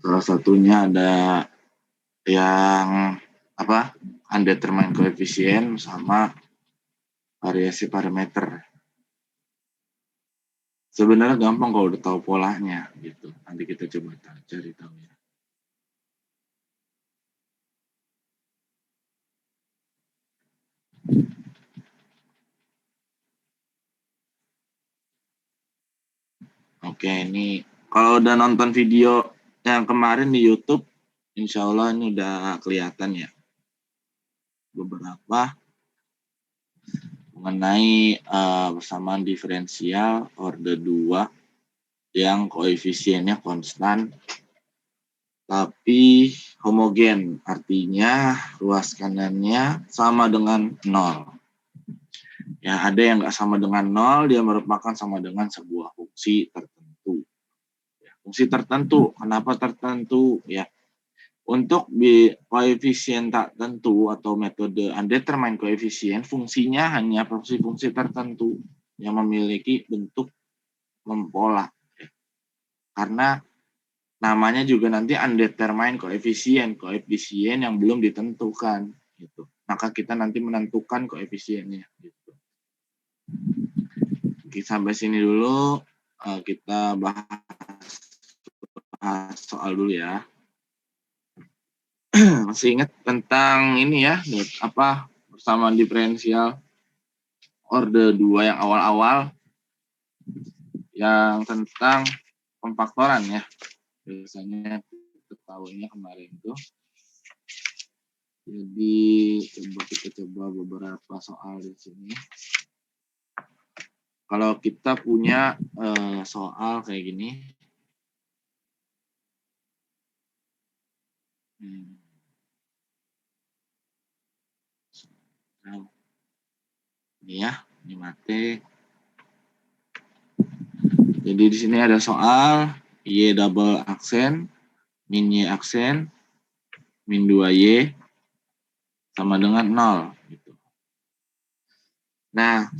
Salah satunya ada yang apa? Undetermined coefficient sama variasi parameter. Sebenarnya gampang kalau udah tahu polanya gitu. Nanti kita coba cari tahu ya. Oke, ini kalau udah nonton video yang kemarin di YouTube, insya Allah ini udah kelihatan ya beberapa mengenai persamaan diferensial orde 2 yang koefisiennya konstan tapi homogen, artinya ruas kanannya sama dengan 0. Ya, ada yang nggak sama dengan 0, dia merupakan sama dengan sebuah fungsi tertentu. Ya, fungsi tertentu, kenapa tertentu? Ya, untuk koefisien tak tentu atau metode undetermined coefficient, fungsinya hanya fungsi-fungsi tertentu yang memiliki bentuk mempola. Ya. Karena namanya juga nanti undetermined coefficient, koefisien yang belum ditentukan. Gitu. Maka kita nanti menentukan koefisiennya. Gitu. Oke, sampai sini dulu kita bahas soal dulu ya. Masih ingat tentang ini ya, apa persamaan diferensial orde 2 yang awal-awal yang tentang pemfaktoran ya. Biasanya kita tahunya kemarin itu. Jadi kita coba beberapa soal di sini. Kalau kita punya soal kayak gini. Ini ya, ini mate. Jadi di sini ada soal Y double aksen, min Y aksen, min 2Y sama dengan 0. Gitu. Nah,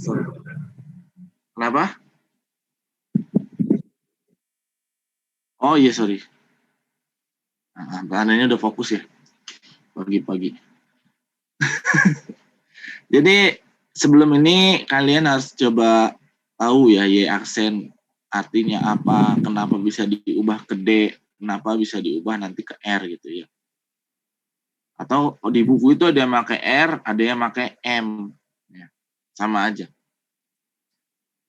kenapa? Oh iya, sorry. Nah, Andanya udah fokus ya, pagi-pagi. Jadi sebelum ini kalian harus coba tahu ya Y aksen artinya apa, kenapa bisa diubah ke D, kenapa bisa diubah nanti ke R gitu ya. Atau di buku itu ada yang pakai R, ada yang pakai M. Ya, sama aja.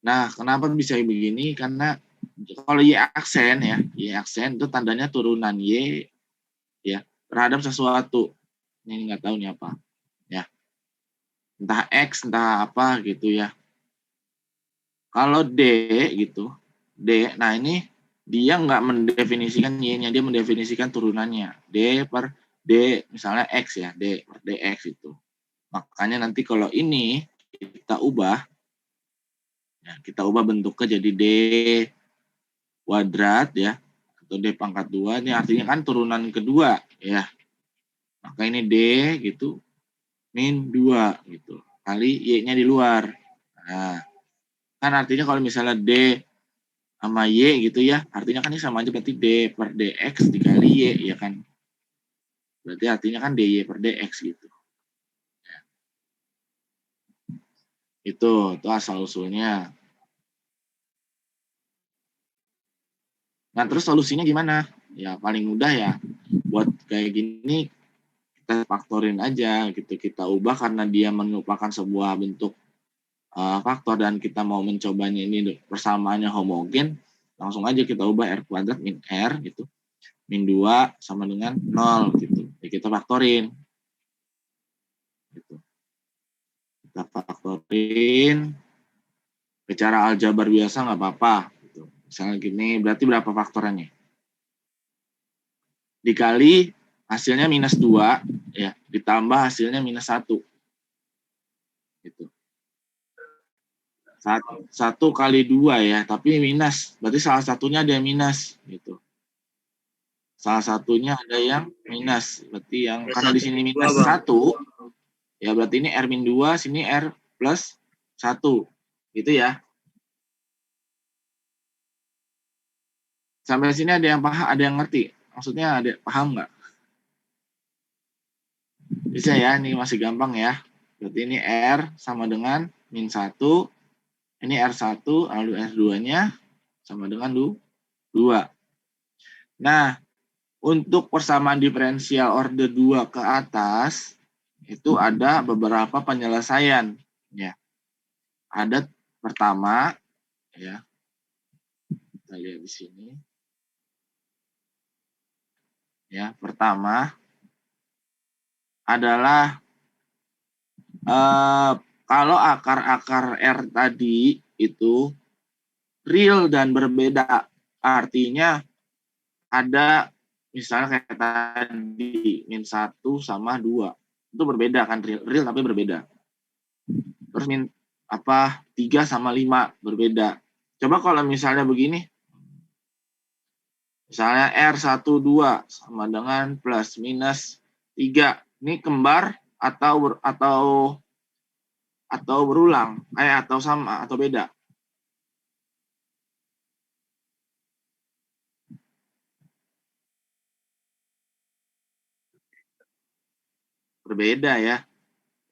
Nah, kenapa bisa begini? Karena kalau Y aksen ya, Y aksen itu tandanya turunan Y ya terhadap sesuatu. Ini nggak tahu nih apa. Ya. Entah X, entah apa gitu ya. Kalau D gitu, D, nah ini dia nggak mendefinisikan Y-nya, dia mendefinisikan turunannya. D per D, misalnya X ya, D per DX itu. Makanya nanti kalau ini kita ubah, ya, kita ubah bentuknya jadi D kuadrat ya, atau D pangkat 2, ini artinya kan turunan kedua ya. Maka ini D gitu, min 2 gitu, kali Y-nya di luar. Nah, kan artinya kalau misalnya D sama Y gitu ya, artinya kan ini sama aja berarti D per DX dikali Y, ya kan. Berarti artinya kan DY per DX gitu. Ya. Itu asal-usulnya. Nah, terus solusinya gimana? Ya, paling mudah ya, buat kayak gini, kita faktorin aja gitu. Kita ubah karena dia merupakan sebuah bentuk faktor dan kita mau mencobanya ini persamaannya homogen, langsung aja kita ubah R kuadrat min R gitu. Min 2 sama dengan 0 gitu. Ya, kita faktorin. Gitu. Kita faktorin. Secara aljabar biasa nggak apa-apa. Gitu. Misalnya gini, berarti berapa faktorannya? Dikali hasilnya minus 2, ya, ditambah hasilnya minus 1. Gitu. 1 kali 2 ya, tapi minus. Berarti salah satunya ada yang minus. Gitu. Salah satunya ada yang minus. Berarti yang karena di sini minus 1, ya berarti ini R min 2, sini R plus 1. Gitu ya. Sampai sini ada yang paham, ada yang ngerti Maksudnya ada paham nggak? Bisa ya, ini masih gampang ya. Berarti ini R sama dengan min 1. Ini R1, lalu R2-nya sama dengan 2. Nah, untuk persamaan diferensial order 2 ke atas, itu ada beberapa penyelesaian. Ya. Ada pertama, ya, kita lihat di sini. Ya, pertama adalah kalau akar-akar R tadi itu real dan berbeda, artinya ada misalnya kayak tadi min 1 sama 2 itu berbeda kan, real tapi berbeda. Terus min 3 sama 5 berbeda. Coba kalau misalnya begini, misalnya R12 sama dengan plus minus 3, ini kembar atau berulang, atau sama atau beda? Berbeda ya.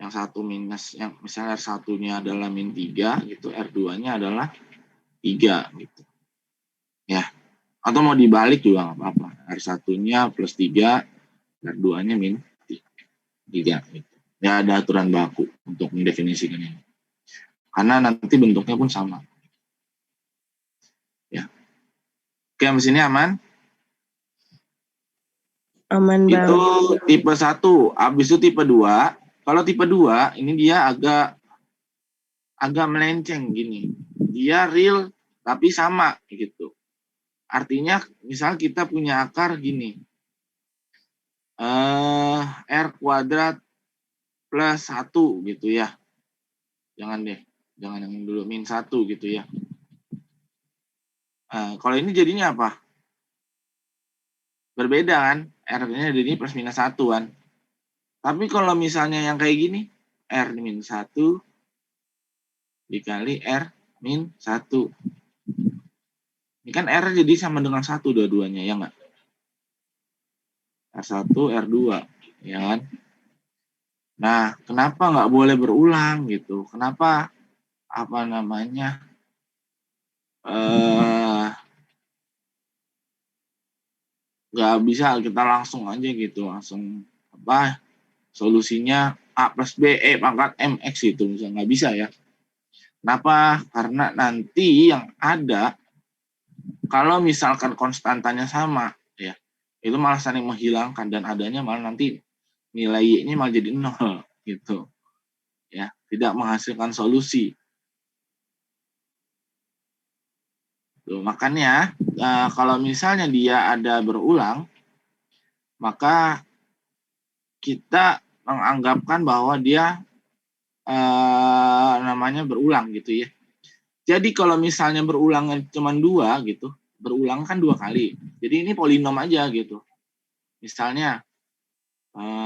Yang satu minus, yang misalnya R1-nya adalah min 3 gitu, R2-nya adalah 3 gitu. Ya. Atau mau dibalik juga nggak apa-apa. R1-nya plus 3, R2-nya min 3 gitu. Ya ada aturan baku untuk mendefinisikan ini. Karena nanti bentuknya pun sama. Ya. Oke, sampai sini aman? Aman Itu banget. tipe 1. Habis itu tipe 2. Kalau tipe 2, ini dia agak melenceng gini. Dia real tapi sama gitu. Artinya misal kita punya akar gini. R kuadrat plus 1 gitu ya. Jangan deh. Jangan yang dulu min 1 gitu ya. Kalau ini jadinya apa? Berbeda kan? R-nya jadi plus minus 1 kan. Tapi kalau misalnya yang kayak gini, R min 1 dikali R min 1. Ini kan R jadi sama dengan 1 dua-duanya, ya nggak? R1, R2, ya kan? Nah, kenapa nggak boleh berulang gitu? Kenapa nggak bisa kita langsung aja gitu, langsung solusinya A plus B pangkat MX itu, misalnya nggak bisa ya. Kenapa? Karena nanti yang ada, kalau misalkan konstantanya sama, ya, itu malah saling menghilangkan dan adanya malah nanti nilai Y-nya malah jadi 0 gitu. Ya, tidak menghasilkan solusi. Tuh, makanya kalau misalnya dia ada berulang, maka kita menganggapkan bahwa dia namanya berulang gitu ya. Jadi kalau misalnya berulang cuma 2 gitu, berulang kan 2 kali. Jadi ini polinom aja gitu. Misalnya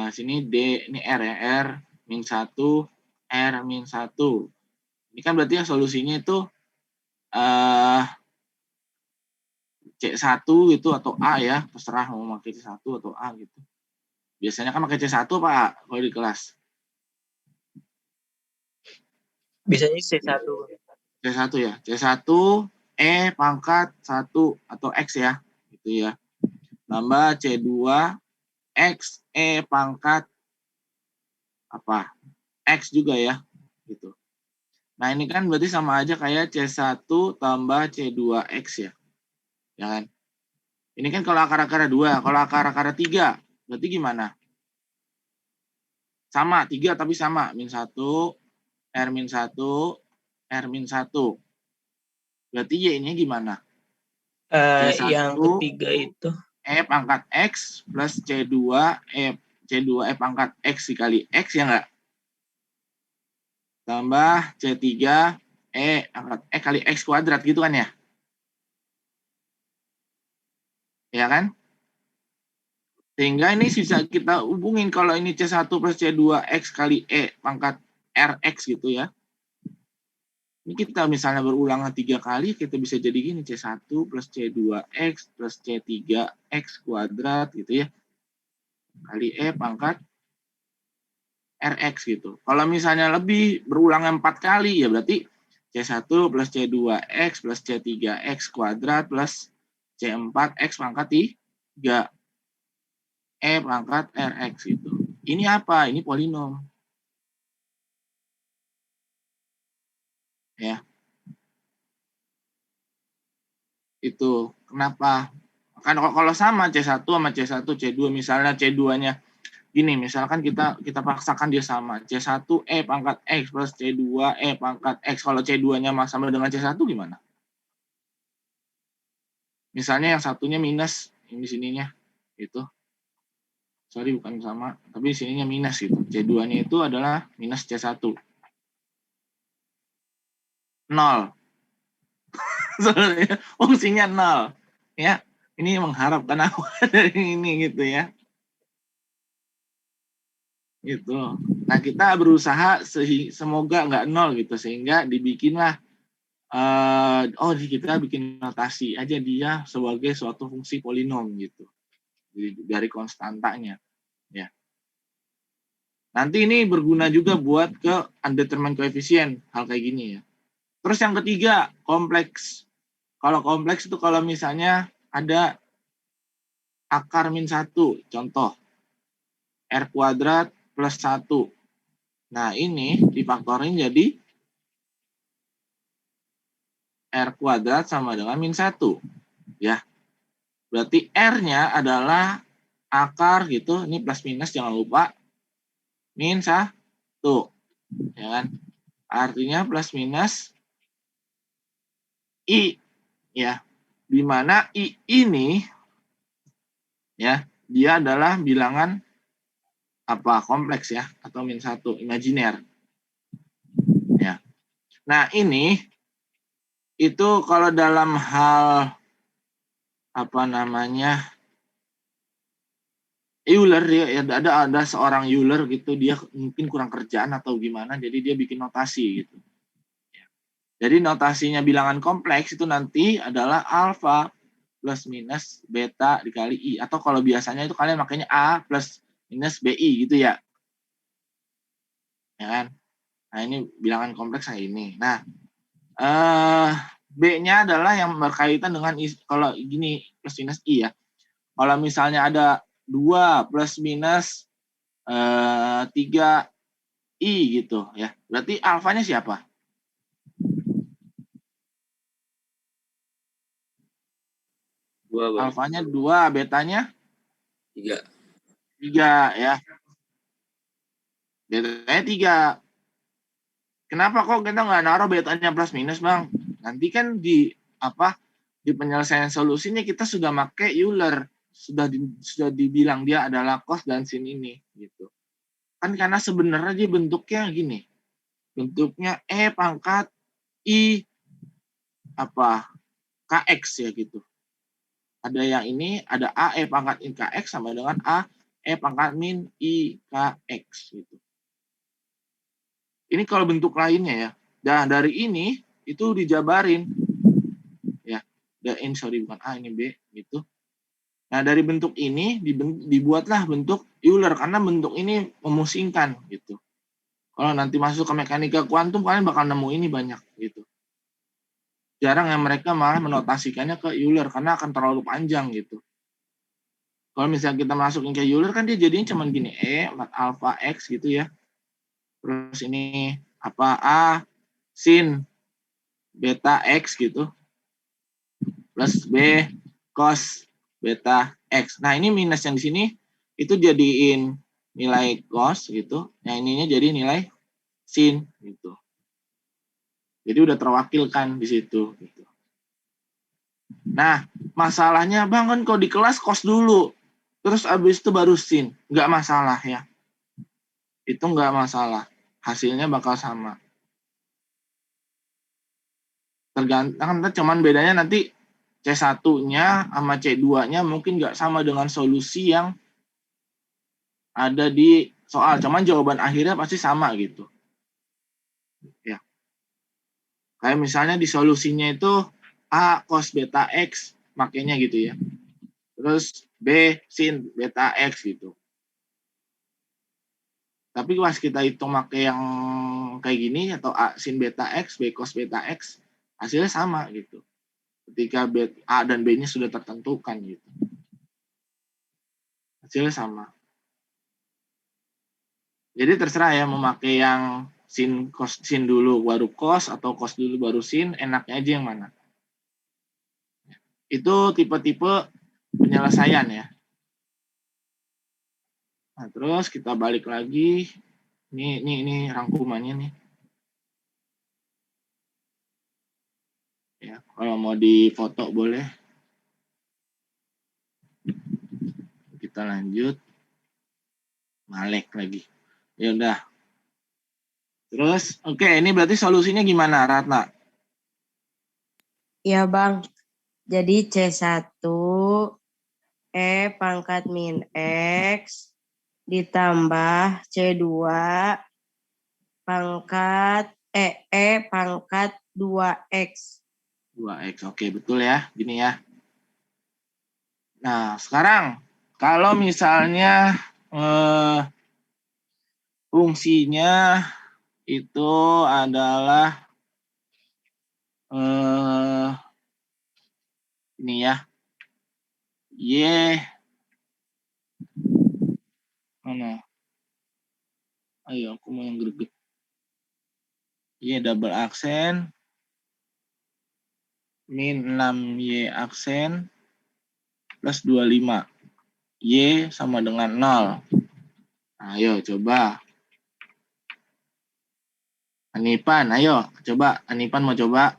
sini D, ini R ya, R min 1, R min 1. Ini kan berarti ya solusinya itu C1 gitu atau A ya, terserah mau pakai C1 atau A gitu. Biasanya kan pakai C1 Pak kalau di kelas. Biasanya C1. C1 ya. C1 E pangkat 1 atau X ya. Gitu ya. Tambah C2 X E pangkat X juga ya. Gitu. Nah, ini kan berarti sama aja kayak C1 tambah C2X ya. Ya kan? Ini kan kalau akar-akar 2, kalau akar-akar 3, berarti gimana? Sama, 3 tapi sama, min 1, R min 1, R min 1. Berarti Y-nya gimana? C1 Yang ketiga itu. E pangkat X plus C2 E pangkat X dikali X ya enggak? Tambah C3 E pangkat kali X kuadrat gitu kan ya? Ya kan? Sehingga ini bisa kita hubungin kalau ini C1 plus C2X kali E pangkat RX gitu ya. Ini kita misalnya berulangan 3 kali, kita bisa jadi gini, C1 plus C2X plus C3X kuadrat gitu ya, kali E pangkat Rx gitu. Kalau misalnya lebih, berulangan 4 kali, ya berarti C1 plus C2X plus C3X kuadrat plus C4X pangkat 3 E pangkat Rx gitu. Ini apa? Ini polinom. Ya. Itu kenapa? Kan kalau sama C1 sama C1, C2 misalnya C2-nya gini, misalkan kita paksakan dia sama. C1 E pangkat X plus C2 E pangkat X. Kalau C2-nya sama dengan C1 gimana? Misalnya yang satunya minus, ini sininya itu. Sorry bukan sama, tapi sininya minus gitu. C2-nya itu adalah minus C1. 0. Sebenarnya fungsinya 0. Ya, ini mengharapkan apa dari ini gitu ya. Gitu. Nah, kita berusaha semoga nggak 0 gitu, sehingga dibikinlah kita bikin notasi aja dia sebagai suatu fungsi polinom gitu. Dari konstantanya, ya. Nanti ini berguna juga buat ke undetermined coefficient, hal kayak gini ya. Terus yang ketiga, kompleks. Kalau kompleks itu kalau misalnya ada akar min 1, contoh R kuadrat plus 1. Nah, ini difaktorin jadi R kuadrat sama dengan min 1. Ya. Berarti R-nya adalah akar gitu, ini plus minus jangan lupa, min 1. Ya kan? Artinya plus minus I. Ya. Di mana I ini ya, dia adalah bilangan apa kompleks ya, atau min 1 imajiner. Ya. Nah, ini itu kalau dalam hal apa namanya Euler ya, ada seorang Euler gitu, dia mungkin kurang kerjaan atau gimana, jadi dia bikin notasi gitu. Jadi notasinya bilangan kompleks itu nanti adalah alfa plus minus beta dikali I, atau kalau biasanya itu kalian makanya A plus minus BI gitu ya. Ya kan? Nah, ini bilangan kompleks kayak ini. Nah, B-nya adalah yang berkaitan dengan kalau gini plus minus I ya. Kalau misalnya ada 2 plus minus 3 I gitu ya. Berarti alfanya siapa? 2, Bang. Alfanya 2, betanya 3. 3 ya. Betanya 3. Kenapa kok kita nggak naruh betanya plus minus, Bang? Nanti kan di penyelesaian solusinya kita sudah pakai Euler, sudah dibilang dia adalah cos dan sin ini gitu. Kan karena sebenarnya dia bentuknya gini. Bentuknya E pangkat I KX ya gitu. Ada yang ini, ada A E pangkat I KX sama dengan A E pangkat min I KX gitu. Ini kalau bentuk lainnya ya. Dan dari ini itu dijabarin. Ya. Bukan A, ini B gitu. Nah, dari bentuk ini dibuatlah bentuk Euler karena bentuk ini memusingkan gitu. Kalau nanti masuk ke mekanika kuantum kalian bakal nemu ini banyak gitu. Jarang yang mereka malah menotasikannya ke Euler karena akan terlalu panjang gitu. Kalau misalnya kita masukin ke Euler kan dia jadinya cuman gini, E alpha X gitu ya. Terus ini A sin beta X gitu. Plus B cos beta X. Nah, ini minus yang di sini itu jadiin nilai cos gitu. Yang ininya jadi nilai sin gitu. Jadi udah terwakilkan di situ gitu. Nah, masalahnya Bang kan kalau di kelas cos dulu. Terus abis itu baru sin. Nggak masalah ya. Itu nggak masalah. Hasilnya bakal sama. Tergantung, cuman bedanya nanti C1-nya sama C2-nya mungkin nggak sama dengan solusi yang ada di soal. Cuman jawaban akhirnya pasti sama gitu. Ya. Kayak misalnya di solusinya itu A cos beta X, makanya gitu ya. Terus B sin beta X gitu. Tapi pas kita hitung pakai yang kayak gini atau A sin beta X, B cos beta X, hasilnya sama gitu. Ketika A dan B-nya sudah tertentukan gitu. Hasilnya sama. Jadi terserah ya memakai yang sin cos sin dulu baru cos atau cos dulu baru sin, enaknya aja yang mana. Itu tipe-tipe penyelesaian ya. Nah, terus kita balik lagi. Ini rangkumannya nih. Ya, kalau mau difoto boleh. Kita lanjut. Malek lagi. Ya udah. Terus, oke, ini berarti solusinya gimana, Ratna? Iya Bang, jadi C1 E pangkat min X ditambah C2 pangkat E pangkat 2X. 2X, oke betul ya, gini ya. Nah, sekarang kalau misalnya fungsinya itu adalah ini ya, Y mana? Ayo, aku mau yang greget. Y double aksen min 6Y aksen plus 25. Y sama dengan 0. Ayo coba. Anipan, ayo coba. Anipan mau coba.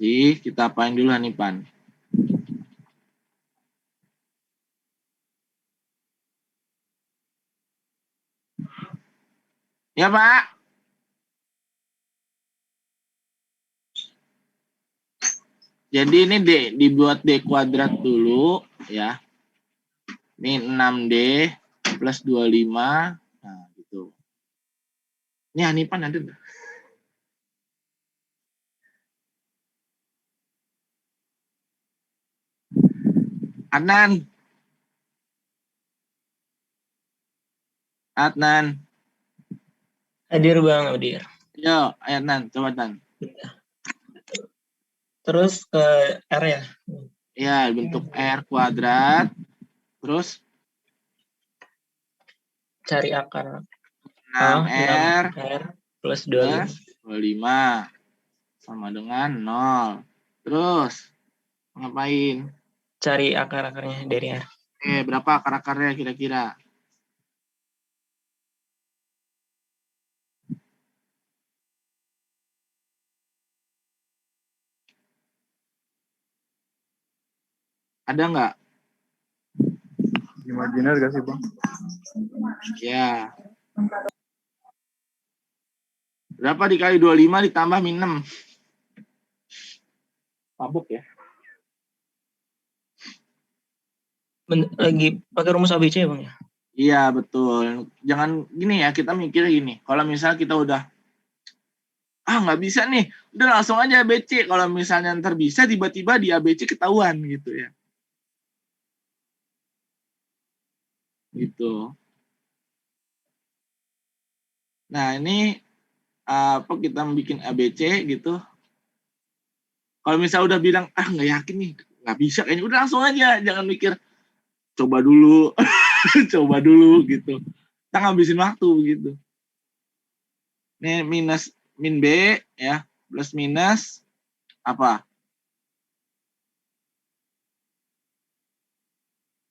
Kita apain dulu Anipan. Ya Pak. Jadi ini dibuat D kuadrat dulu ya. Ini 6D plus 25. Nah gitu. Ini Anipan ada nggak? Adnan. Hadir Bang, hadir. Yo, Adnan, coba Tan. Terus ke R ya? Ya, bentuk R kuadrat. Terus Cari akar. 6R 6R plus plus 25. 25 sama dengan 0. Terus ngapain? Cari akar-akarnya dari R. Berapa akar-akarnya kira-kira? Ada nggak? Imajiner gak sih Bang? Ya. Berapa dikali 25 ditambah min 6? Mabuk ya? Lagi pakai rumus ABC ya Bang ya? Iya, betul. Jangan gini ya, kita mikir gini. Kalau misalnya kita udah, nggak bisa nih, udah langsung aja ABC. Kalau misalnya ntar bisa, tiba-tiba di ABC ketahuan gitu ya. Gitu. Nah, ini apa kita bikin ABC gitu. Kalau misalnya udah bilang, nggak yakin nih, nggak bisa kayaknya, udah langsung aja. Jangan mikir, coba dulu, coba dulu gitu. Kita ngabisin waktu gitu. Ini min B ya, plus minus apa?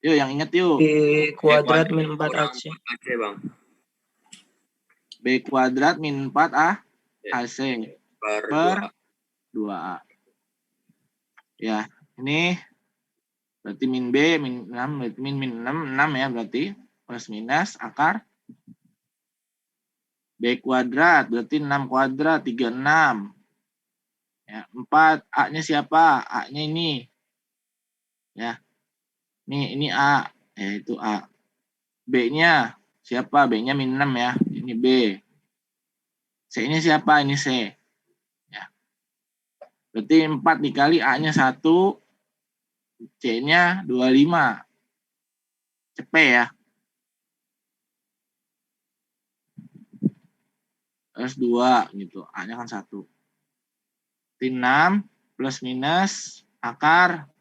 Yuk, yang ingat yuk. B kuadrat min 4AC. Bang. B kuadrat min 4A AC per 2A. Ya, ini berarti min B, min 6, berarti min 6 ya berarti. Plus minus akar. B kuadrat, berarti 6 kuadrat, 36. Ya, 4, A-nya siapa? A-nya ini. Ya, ini A, yaitu A. B-nya siapa? B-nya min 6 ya. Ini B. C-nya siapa? Ini C. Ya. Berarti 4 dikali A-nya 1, C-nya 25. Cepet ya. Terus 2 gitu. A-nya kan 1. 6 plus minus akar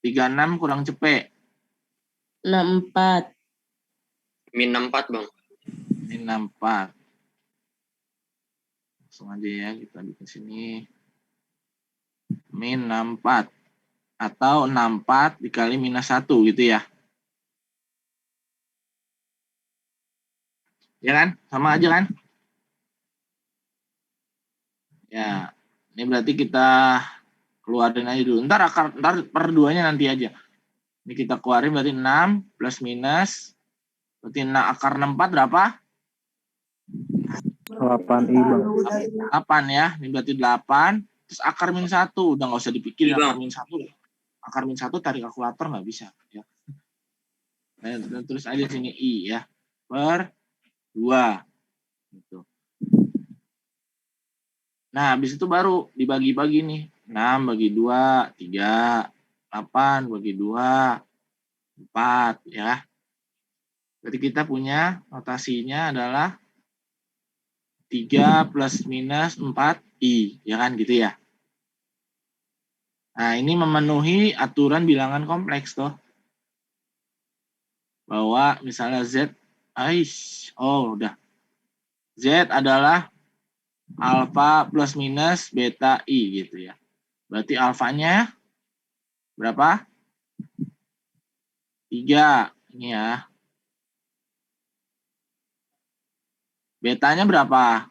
36 kurang cepet. 64. Min 64, Bang. Ini 64. Langsung aja ya kita bikin sini. Min 64. Atau 64 dikali minus 1 gitu ya. Ya kan? Sama aja kan? Ya. Ini berarti kita keluarin aja dulu. Ntar per 2-nya nanti aja. Ini kita keluarin berarti 6 plus minus. Berarti akar 64 berapa? 8i bang. 8 ya. Ini berarti 8. Terus akar min 1. Udah nggak usah dipikirin Iya, akar min 1. Akar min 1 tarik kalkulator nggak bisa. Ya. Nah, terus aja sini I ya. Per 2. Gitu. Nah, habis itu baru dibagi-bagi nih. 6 bagi 2, 3. 8 bagi 2, 4 ya. Berarti kita punya notasinya adalah 3 plus minus 4i, ya kan gitu ya. Nah, ini memenuhi aturan bilangan kompleks toh. Bahwa misalnya Z, udah. Z adalah alfa plus minus beta i gitu ya. Berarti alfanya berapa? 3 ini ya. Betanya berapa?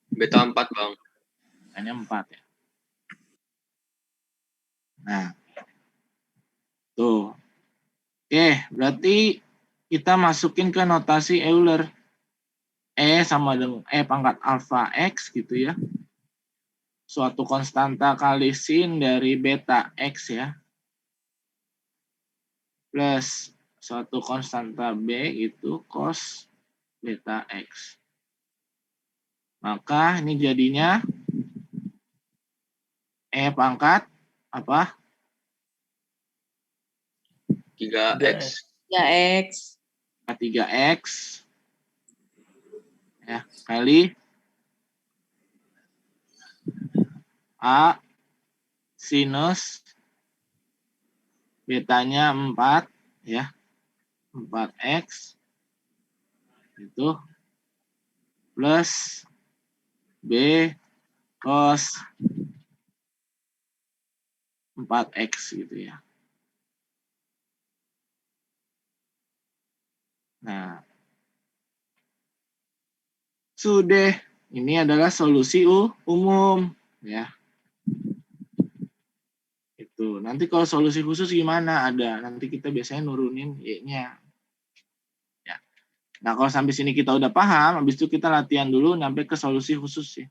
Beta 4, Bang. Betanya 4 ya. Nah. Tuh. Oke, berarti kita masukin ke notasi Euler. E sama dengan E pangkat alfa X gitu ya. Suatu konstanta kali sin dari beta X ya. Plus suatu konstanta B itu cos beta X. Maka ini jadinya E pangkat apa? 3x. 3x. 3x ya kali A sinus betanya 4 ya. 4x itu plus B cos 4x gitu ya. Nah, sudah ini adalah solusi umum ya. Itu. Nanti kalau solusi khusus gimana? Ada. Nanti kita biasanya nurunin Y-nya. Ya. Nah, kalau sampai sini kita udah paham, habis itu kita latihan dulu sampai ke solusi khusus ya.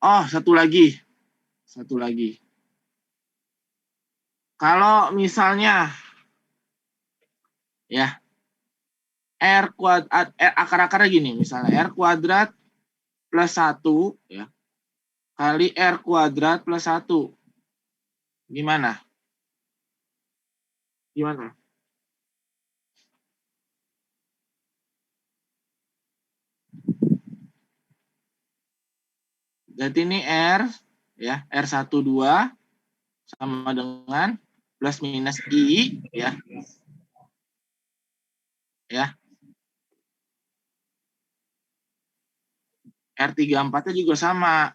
Oh, satu lagi. Kalau misalnya ya R kuadrat akar-akarnya gini, misalnya R kuadrat plus 1 ya kali R kuadrat plus 1. Gimana? Jadi ini R ya, R12 sama dengan plus minus I ya. Ya. R34-nya juga sama.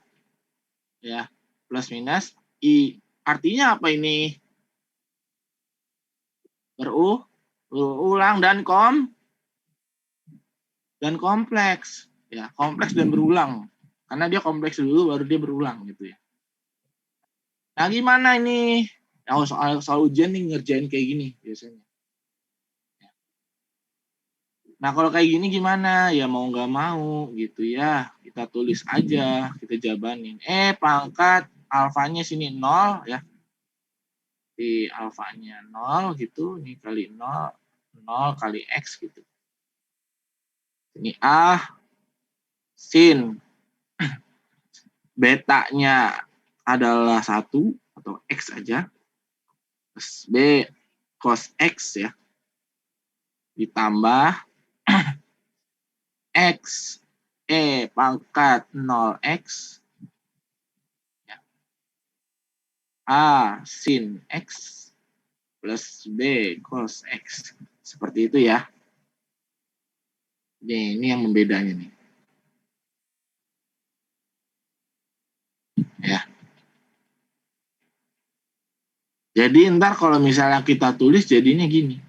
Ya, plus minus I. Artinya apa ini? Berulang dan kompleks. Ya, kompleks dan berulang. Karena dia kompleks dulu baru dia berulang gitu ya. Nah, gimana ini? Soal ujian nih ngerjain kayak gini biasanya. Nah, kalau kayak gini gimana? Ya mau nggak mau gitu ya. Kita tulis aja, kita jabanin. Pangkat alfanya sini 0 ya. Di alfanya 0 gitu. Ini kali 0, 0 kali X gitu. Ini A, sin. Betanya adalah 1 atau X aja. Terus B, cos X ya. Ditambah X, pangkat 0X. Ya. A, sin X plus B, cos X. Seperti itu ya. Ini yang membedanya nih. Ya. Jadi ntar kalau misalnya kita tulis jadinya gini.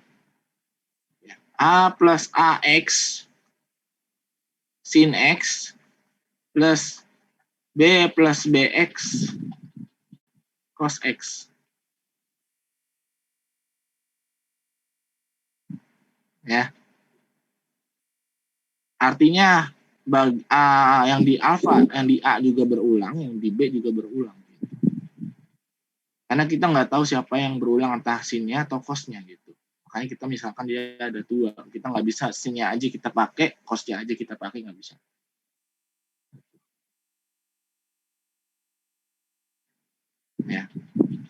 A plus AX sin X plus B plus BX cos X. Ya. Artinya yang di alfa, yang di A juga berulang, yang di B juga berulang. Karena kita nggak tahu siapa yang berulang antara sinnya atau cosnya gitu. Makanya kita misalkan dia ada 2, kita nggak bisa sinnya aja kita pakai, cosnya aja kita pakai, nggak bisa. Ya.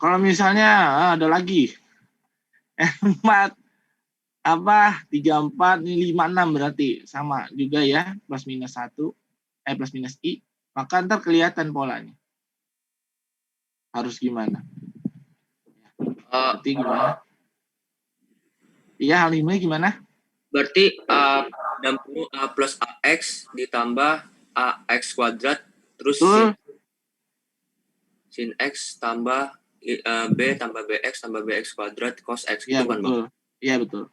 Kalau misalnya ada lagi 4 3, 4, ini 5, 6 berarti sama juga ya, plus minus 1, plus minus I, maka ntar kelihatan polanya. Harus gimana? Berarti gimana? Iya, hal ini gimana? Berarti dampaknya A plus AX ditambah AX kuadrat terus sin X tambah B tambah BX tambah BX kuadrat cos X Iya, gitu kan, betul. Bang? Iya, betul.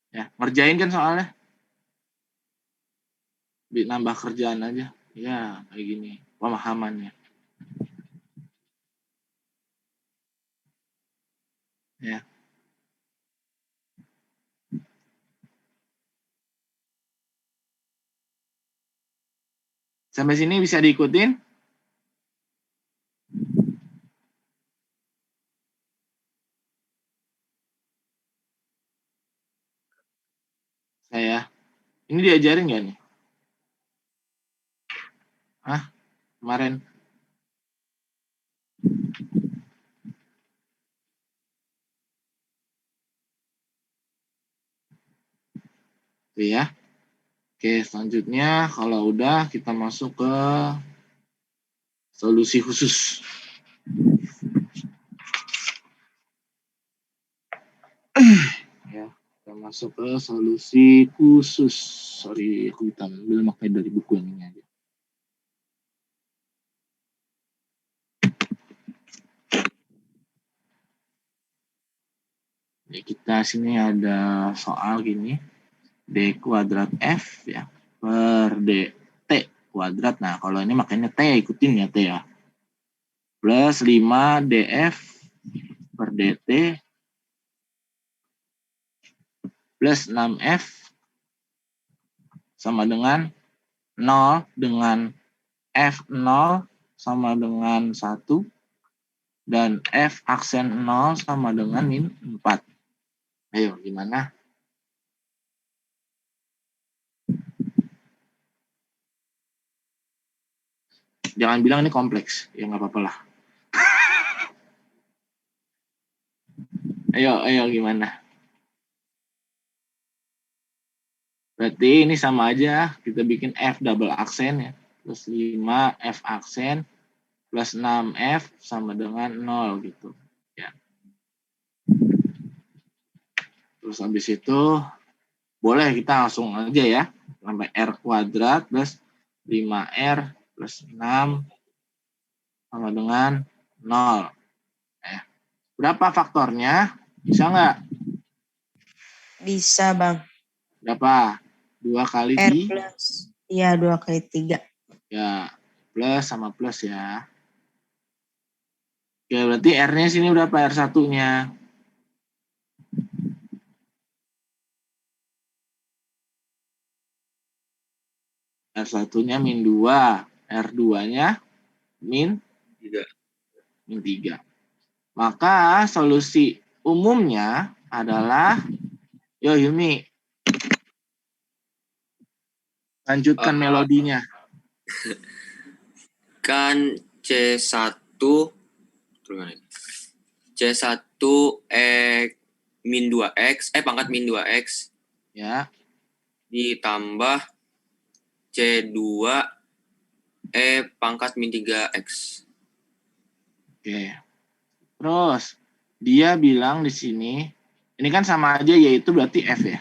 Ya, ngerjain kan soalnya. Nambah kerjaan aja. Ya, kayak gini pemahamannya. Ya. Sampai sini bisa diikutin? Saya. Ini diajarin nggak nih? Kemarin? Tuh ya. Oke, selanjutnya kalau udah kita masuk ke solusi khusus. Ya, kita masuk ke solusi khusus. Sorry, aku ambil makanya dari buku ini aja. Ya, kita sini ada soal gini. D kuadrat F ya per DT kuadrat. Nah, kalau ini makanya T, ikutin ya T ya. Plus 5 DF per DT plus 6F sama dengan 0 dengan F0 sama dengan 1 dan F aksen 0 sama dengan min 4. Ayo, gimana? Jangan bilang ini kompleks. Ya nggak apa-apa lah. Ayo gimana? Berarti ini sama aja. Kita bikin F double aksen ya. Plus 5 F aksen plus 6F sama dengan 0 gitu. Ya. Terus habis itu boleh kita langsung aja ya. Sampai R kuadrat plus 5R plus 6 sama dengan 0. Berapa faktornya? Bisa nggak? Bisa, Bang. Berapa? 2 kali R di? plus. Iya, 2 kali 3. Ya, plus sama plus ya. Oke, berarti R-nya sini berapa? R1-nya? R1-nya min 2, R2-nya min 3. 3. Maka solusi umumnya adalah, yo Hilmi, lanjutkan melodinya. Kan C1 min 2x pangkat min 2x Ya, ditambah C2 pangkat min 3x. oke. Terus dia bilang di sini, ini kan sama aja yaitu berarti F ya.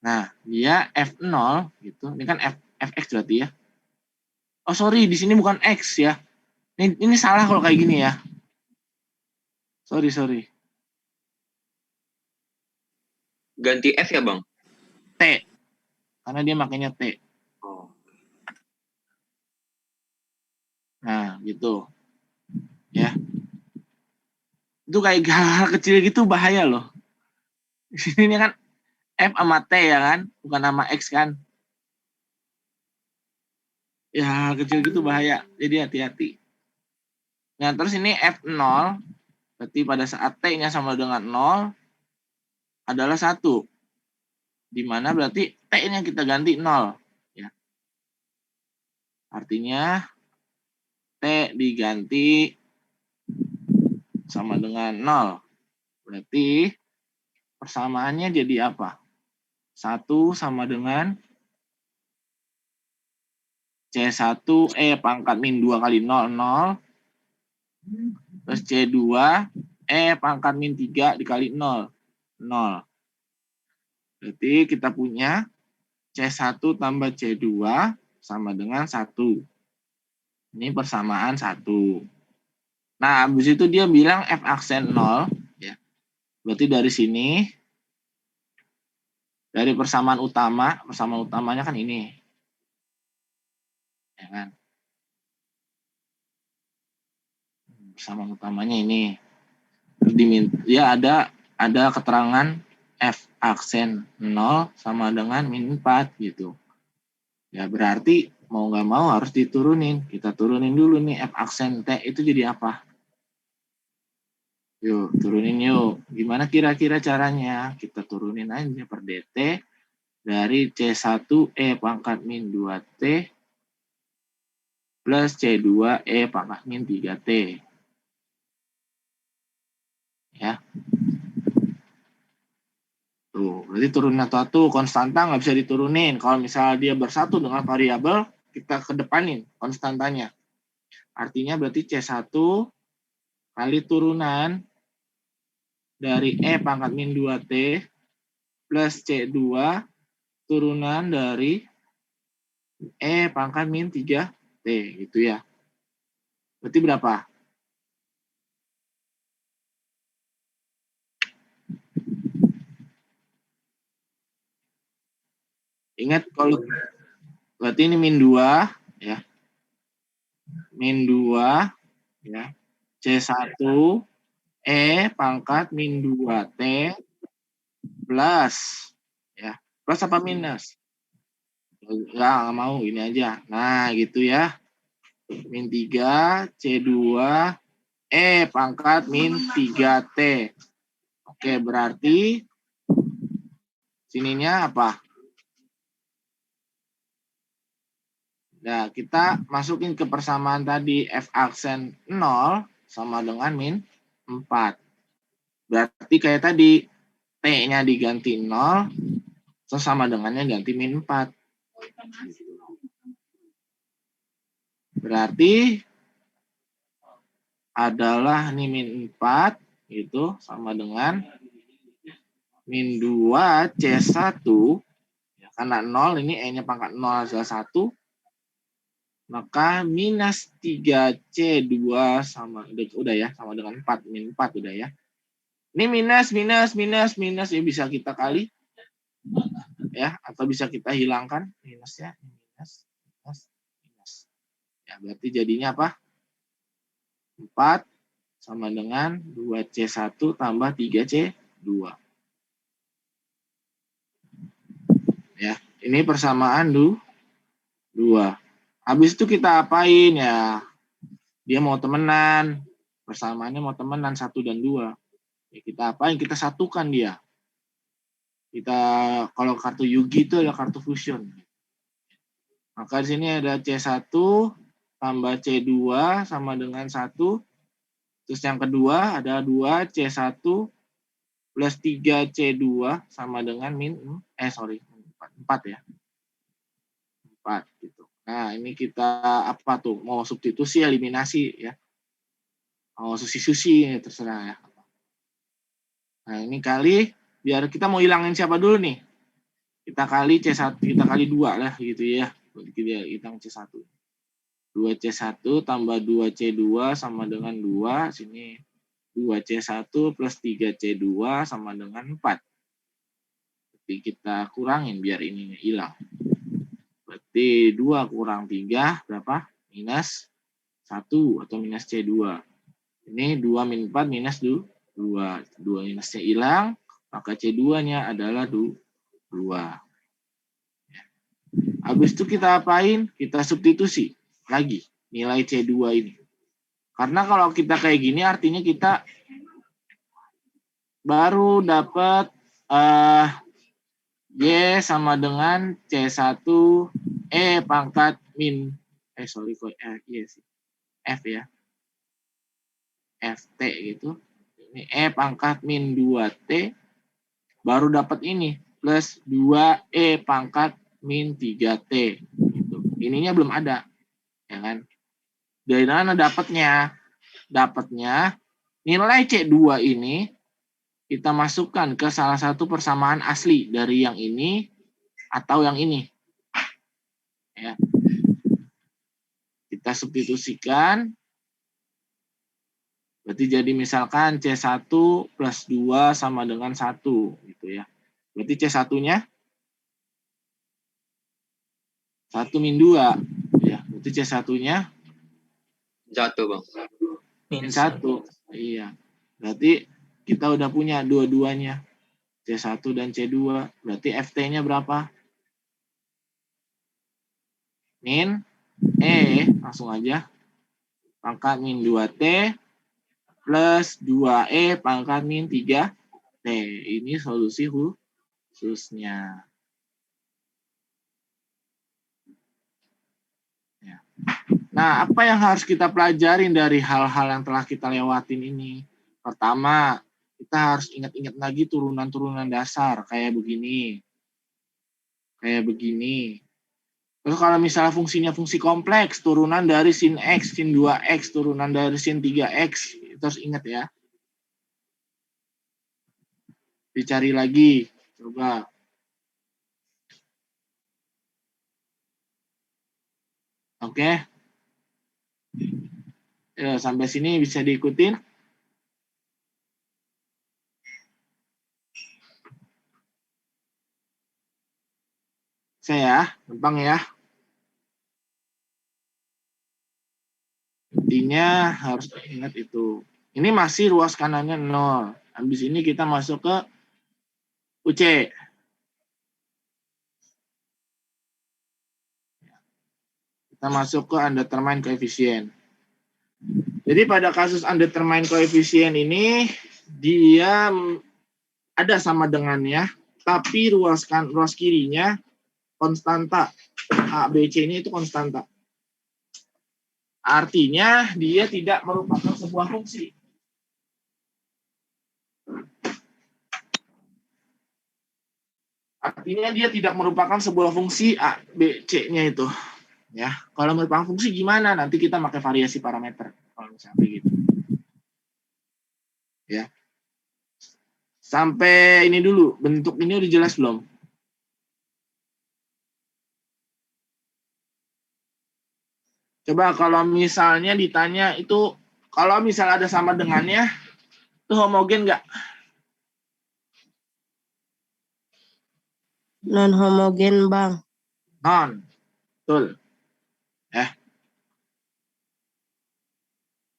Nah, dia F0 gitu. Ini kan Fx berarti ya. Oh, sorry, di sini bukan X ya. Ini salah kalau kayak gini ya. Sorry. Ganti F ya, Bang? T. Karena dia makanya T. Oh. Nah, gitu. Ya. Itu kayak hal kecil gitu bahaya loh. Di sini kan F sama T ya kan, bukan sama X kan. Ya, hal kecil gitu bahaya. Jadi hati-hati. Nah, terus ini F0, berarti pada saat T-nya sama dengan 0, adalah 1. Di mana berarti T-nya kita ganti 0. Ya. Artinya, T diganti sama dengan 0. Berarti persamaannya jadi apa? 1 sama dengan C1 pangkat min 2 kali 0, 0. Terus C2 pangkat min 3 dikali 0, 0. Berarti kita punya C1 tambah C2 sama dengan 1. Ini persamaan 1. Nah, habis itu dia bilang F aksen 0. Ya. Berarti dari sini, dari persamaan utamanya kan ini. Ya kan? Persamaan utamanya ini. Ya ada keterangan F aksen 0 sama dengan min 4 gitu. Ya berarti mau nggak mau harus diturunin. Kita turunin dulu nih F aksen T itu jadi apa? Yuk, turunin yuk. Gimana kira-kira caranya? Kita turunin aja per DT dari C1 pangkat min 2T plus C2 pangkat min 3T. Ya. Tuh, berarti turun satu konstanta nggak bisa diturunin. Kalau misalnya dia bersatu dengan variabel, kita kedepanin konstantanya. Artinya berarti C1 kali turunan dari pangkat min 2T plus C2 turunan dari pangkat min 3T gitu ya. Berarti berapa? Ingat kalau berarti ini min 2 ya. Min 2 ya. C1 pangkat min 2T plus ya. Plus apa minus? Ya, nggak mau ini aja. Nah, gitu ya. Min 3 C2 pangkat min 3T. Oke, berarti sininya apa? Nah, kita masukin ke persamaan tadi F aksen 0 sama dengan min 4. Berarti kayak tadi, T-nya diganti 0, terus sama dengannya ganti min 4. Berarti adalah ini min 4, itu sama dengan min 2 C1, ya, karena 0, ini E-nya pangkat 0 adalah 1, maka minus 3C2 sama, udah ya, sama dengan 4, min 4 udah ya. Ini minus, ya bisa kita kali, ya, atau bisa kita hilangkan, minusnya, minus. Ya, berarti jadinya apa? 4 sama dengan 2C1 tambah 3C2. Ya, ini persamaan 2. Habis itu kita apain ya? Dia mau temenan. Persamaannya mau temenan 1 dan 2. Ya, kita apain? Kita satukan dia. Kita kalau kartu Yugi itu ada kartu fusion. Maka di sini ada C1 tambah C2 sama dengan 1. Terus yang kedua ada 2C1 plus 3C2 sama dengan 4 ya. 4 gitu. Nah, ini kita apa tuh? Mau substitusi, eliminasi ya. Mau susi-susi ini terserah ya. Nah, ini kali biar kita mau hilangin siapa dulu nih? Kita kali C1, kita kali 2 lah gitu ya. Kita hitung C1. 2C1 tambah 2C2 sama dengan 2. Sini 2C1 plus 3C2 sama dengan 4. Jadi kita kurangin biar ininya hilang. Berarti 2 kurang 3 berapa? Minus 1 atau minus C2. Ini 2 min 4 minus 2. 2 minusnya hilang, maka C2-nya adalah 2. Habis itu kita apain? Kita substitusi lagi nilai C2 ini. Karena kalau kita kayak gini artinya kita baru dapat Y sama dengan C1 E pangkat min F ya. FT gitu. Ini E pangkat min 2T baru dapat ini plus 2E pangkat min 3T gitu. Ininya belum ada. Ya kan? Dari mana dapatnya? Dapatnya nilai C2 ini kita masukkan ke salah satu persamaan asli dari yang ini atau yang ini. Ya. Kita substitusikan. Berarti jadi misalkan C1 plus 2 sama dengan 1 gitu ya. Berarti C1-nya 1 min 2 ya. Berarti C1-nya 1, Bang. min 1. Iya. Berarti kita udah punya dua-duanya. C1 dan C2. Berarti FT-nya berapa? Min E, langsung aja. Pangkat min 2T plus 2E pangkat min 3T. Ini solusi khususnya. Ya. Nah, apa yang harus kita pelajarin dari hal-hal yang telah kita lewatin ini? Pertama, kita harus ingat-ingat lagi turunan-turunan dasar kayak begini. Kayak begini. Terus kalau misalnya fungsinya fungsi kompleks, turunan dari sin X, sin 2X, turunan dari sin 3X, itu harus ingat ya. Dicari lagi, coba. Oke. Ya, sampai sini bisa diikutin. Saya, gampang ya. Intinya harus ingat itu. Ini masih ruas kanannya 0. Habis ini kita masuk ke UC. Kita masuk ke undetermined coefficient. Jadi pada kasus undetermined coefficient ini, dia ada sama dengannya, tapi ruas kirinya konstanta. A, B, C ini itu konstanta. Artinya dia tidak merupakan sebuah fungsi. Artinya dia tidak merupakan sebuah fungsi A, B, C-nya itu. Ya, kalau merupakan fungsi gimana? Nanti kita pakai variasi parameter. Kalau misalnya gitu. Ya. Sampai ini dulu, bentuk ini udah jelas belum? Coba kalau misalnya ditanya itu, kalau misalnya ada sama dengannya, itu homogen nggak? Non homogen, Bang. Non. Betul.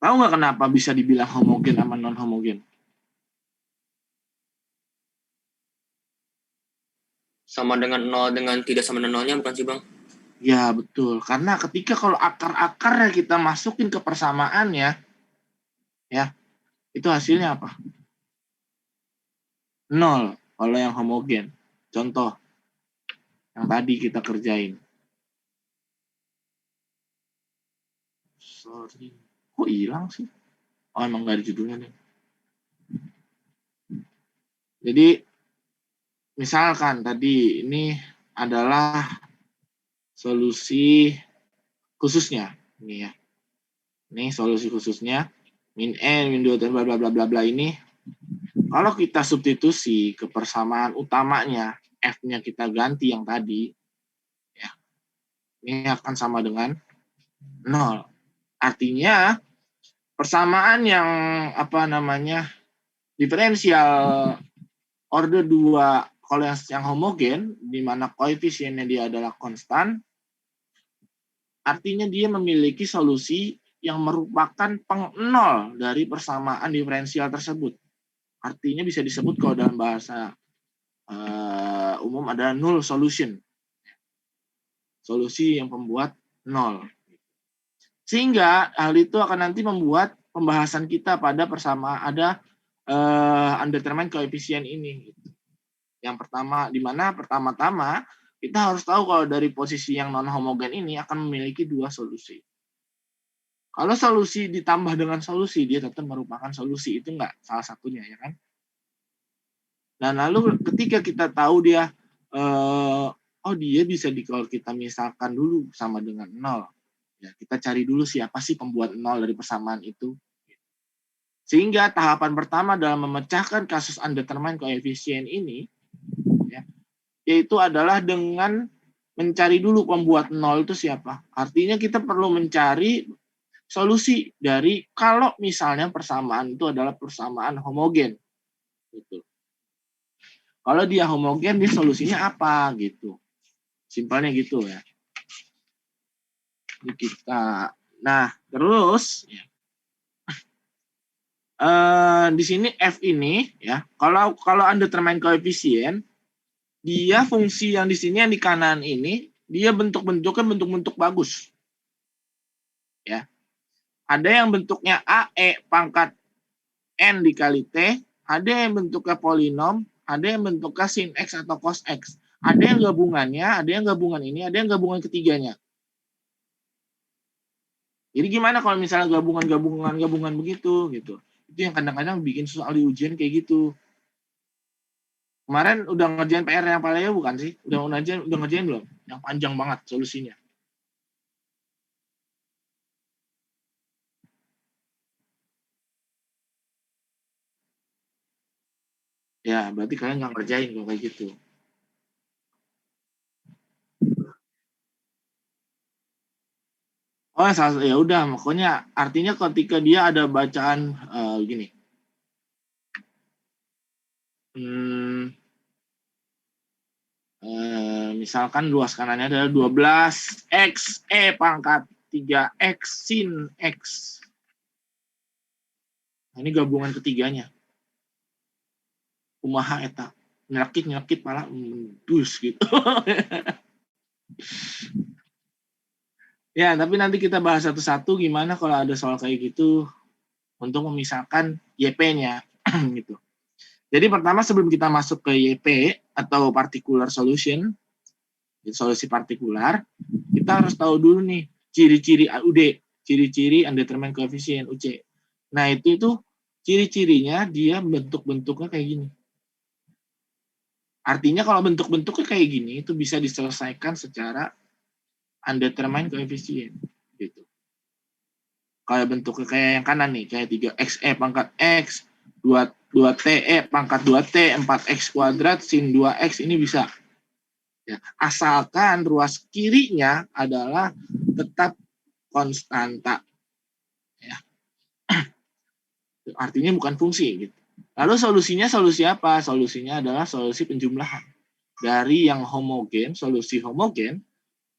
Tahu nggak kenapa bisa dibilang homogen sama non homogen? Sama dengan nol dengan tidak sama dengan nolnya bukan sih Bang? Ya betul, karena ketika kalau akar-akarnya kita masukin ke persamaannya, ya itu hasilnya apa? Nol kalau yang homogen. Contoh yang tadi kita kerjain. Sorry, kok hilang sih? Oh emang nggak ada judulnya nih. Jadi misalkan tadi ini adalah solusi khususnya, ini ya. Ini solusi khususnya min n min 2 bla bla bla bla bla ini. Kalau kita substitusi ke persamaan utamanya, f-nya kita ganti yang tadi, ya, ini akan sama dengan 0. Artinya persamaan yang diferensial order 2 kalau yang homogen, di mana koefisiennya dia adalah konstan, artinya dia memiliki solusi yang merupakan pengnol dari persamaan diferensial tersebut. Artinya bisa disebut kalau dalam bahasa umum ada null solution. Solusi yang pembuat nol. Sehingga hal itu akan nanti membuat pembahasan kita pada undetermined coefficient ini. Yang pertama, di mana pertama-tama kita harus tahu kalau dari posisi yang non homogen ini akan memiliki 2 solusi. Kalau solusi ditambah dengan solusi, dia tetap merupakan solusi, itu enggak salah satunya, ya kan? Dan lalu ketika kita tahu dia, dia bisa kalau kita misalkan dulu sama dengan 0. Ya, kita cari dulu siapa sih pembuat 0 dari persamaan itu. Sehingga tahapan pertama dalam memecahkan kasus undetermined coefficient ini, ya, yaitu adalah dengan mencari dulu pembuat 0 itu siapa. Artinya kita perlu mencari solusi dari kalau misalnya persamaan itu adalah persamaan homogen. Gitu. Kalau dia homogen, dia solusinya apa gitu. Simpelnya gitu ya. Ini kita. Nah, terus ya. Di sini F ini ya, kalau undetermined coefficient, dia fungsi yang di sini yang di kanan ini, dia bentuk-bentuknya bentuk-bentuk bagus. Ya. Ada yang bentuknya AE pangkat N dikali T, ada yang bentuknya polinom, ada yang bentuknya sin X atau cos X. Ada yang gabungannya, ada yang gabungan ini, ada yang gabungan ketiganya. Jadi gimana kalau misalnya gabungan begitu gitu. Itu yang kadang-kadang bikin soal di ujian kayak gitu. Kemarin udah ngerjain PR yang paleo bukan sih? Udah ngerjain belum? Yang panjang banget solusinya. Ya, berarti kalian nggak ngerjain kalau kayak gitu. Oh, ya udah, pokoknya artinya ketika dia ada bacaan gini. Misalkan luas kanannya adalah 12x pangkat 3x sin x. Nah, ini gabungan ketiganya. Kumaha eta nyelekit malah dus gitu. Ya, tapi nanti kita bahas satu-satu gimana kalau ada soal kayak gitu untuk memisahkan YP-nya gitu. Jadi pertama sebelum kita masuk ke YP atau particular solution, solusi partikular, kita harus tahu dulu nih ciri-ciri UD, ciri-ciri undetermined coefficient UC. Nah, itu ciri-cirinya dia bentuk-bentuknya kayak gini. Artinya kalau bentuk-bentuknya kayak gini itu bisa diselesaikan secara undetermined coefficient gitu. Kalau bentuknya kayak yang kanan nih, kayak 3xe pangkat x, 2te pangkat 2t, 4x kuadrat sin 2x, ini bisa. Ya, asalkan ruas kirinya adalah tetap konstanta. Ya. Artinya bukan fungsi gitu. Lalu solusinya solusi apa? Solusinya adalah solusi penjumlahan. Dari yang homogen, solusi homogen,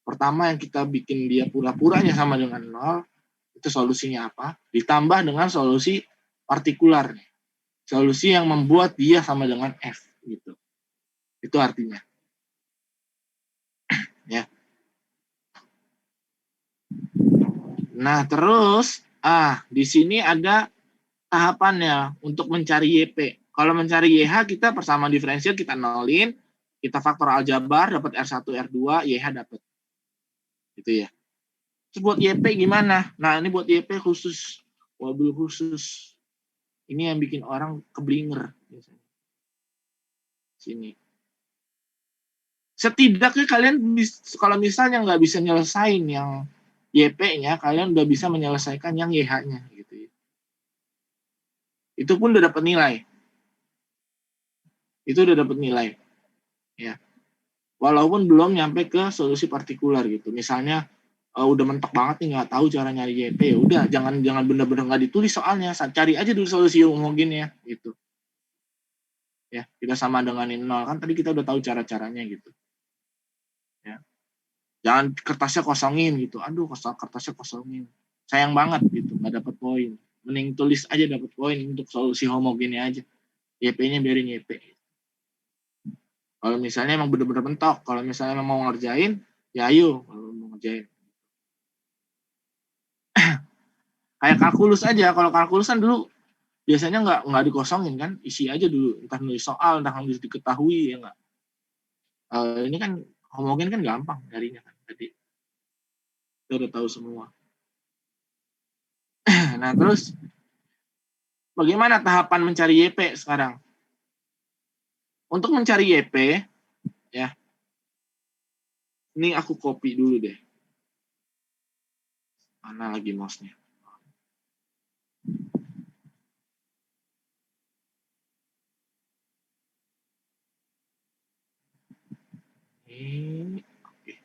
pertama yang kita bikin dia pura-puranya sama dengan 0, Itu solusinya apa? Ditambah dengan solusi partikular. Solusi yang membuat dia sama dengan F gitu. Itu artinya. Ya. Nah, terus di sini ada tahapannya untuk mencari YP. Kalau mencari YH kita persamaan diferensial kita nolin, kita faktor aljabar dapat R1, R2, YH dapat. Gitu ya. Terus buat YP gimana? Nah, ini buat YP khusus, wabil khusus. Ini yang bikin orang keblinger biasanya. Sini. Setidaknya kalian kalau misalnya nggak bisa nyelesain yang YP-nya, kalian udah bisa menyelesaikan yang YH-nya gitu ya. Itu pun udah dapat nilai. Itu udah dapat nilai. Ya. Walaupun belum nyampe ke solusi partikular gitu. Misalnya udah mentok banget nih nggak tahu cara nyari YP, ya udah jangan bener-bener nggak ditulis soalnya, cari aja dulu solusi homogen ya gitu. Ya, kita sama denganin 0 kan tadi kita udah tahu cara-caranya gitu. Ya. Jangan kertasnya kosongin gitu. Aduh, kertasnya kosongin. Sayang banget gitu, nggak dapat poin. Mending tulis aja dapat poin untuk solusi homogennya aja. YP-nya biarin YP. Kalau misalnya emang bener-bener mentok, kalau misalnya emang mau ngerjain, ya ayo kalau mau ngerjain. Kayak kalkulus aja, kalau kalkulus kan dulu biasanya nggak dikosongin kan, isi aja dulu, entah nulis soal, entah nulis diketahui ya nggak. Ini kan homogen kan gampang nyarinya kan, jadi kita udah tahu semua. Nah terus bagaimana tahapan mencari YP sekarang? Untuk mencari YP, ya, ini aku copy dulu deh. Mana lagi mouse-nya? Oke.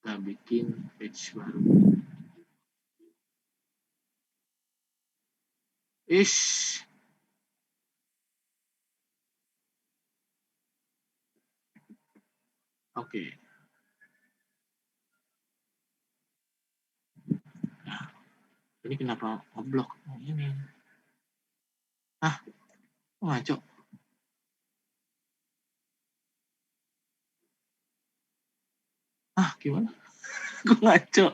Kita bikin page baru. Oke. Nah, ini kenapa ngeblok? Oh, ini. Ngaco. Gimana? Kok ngaco?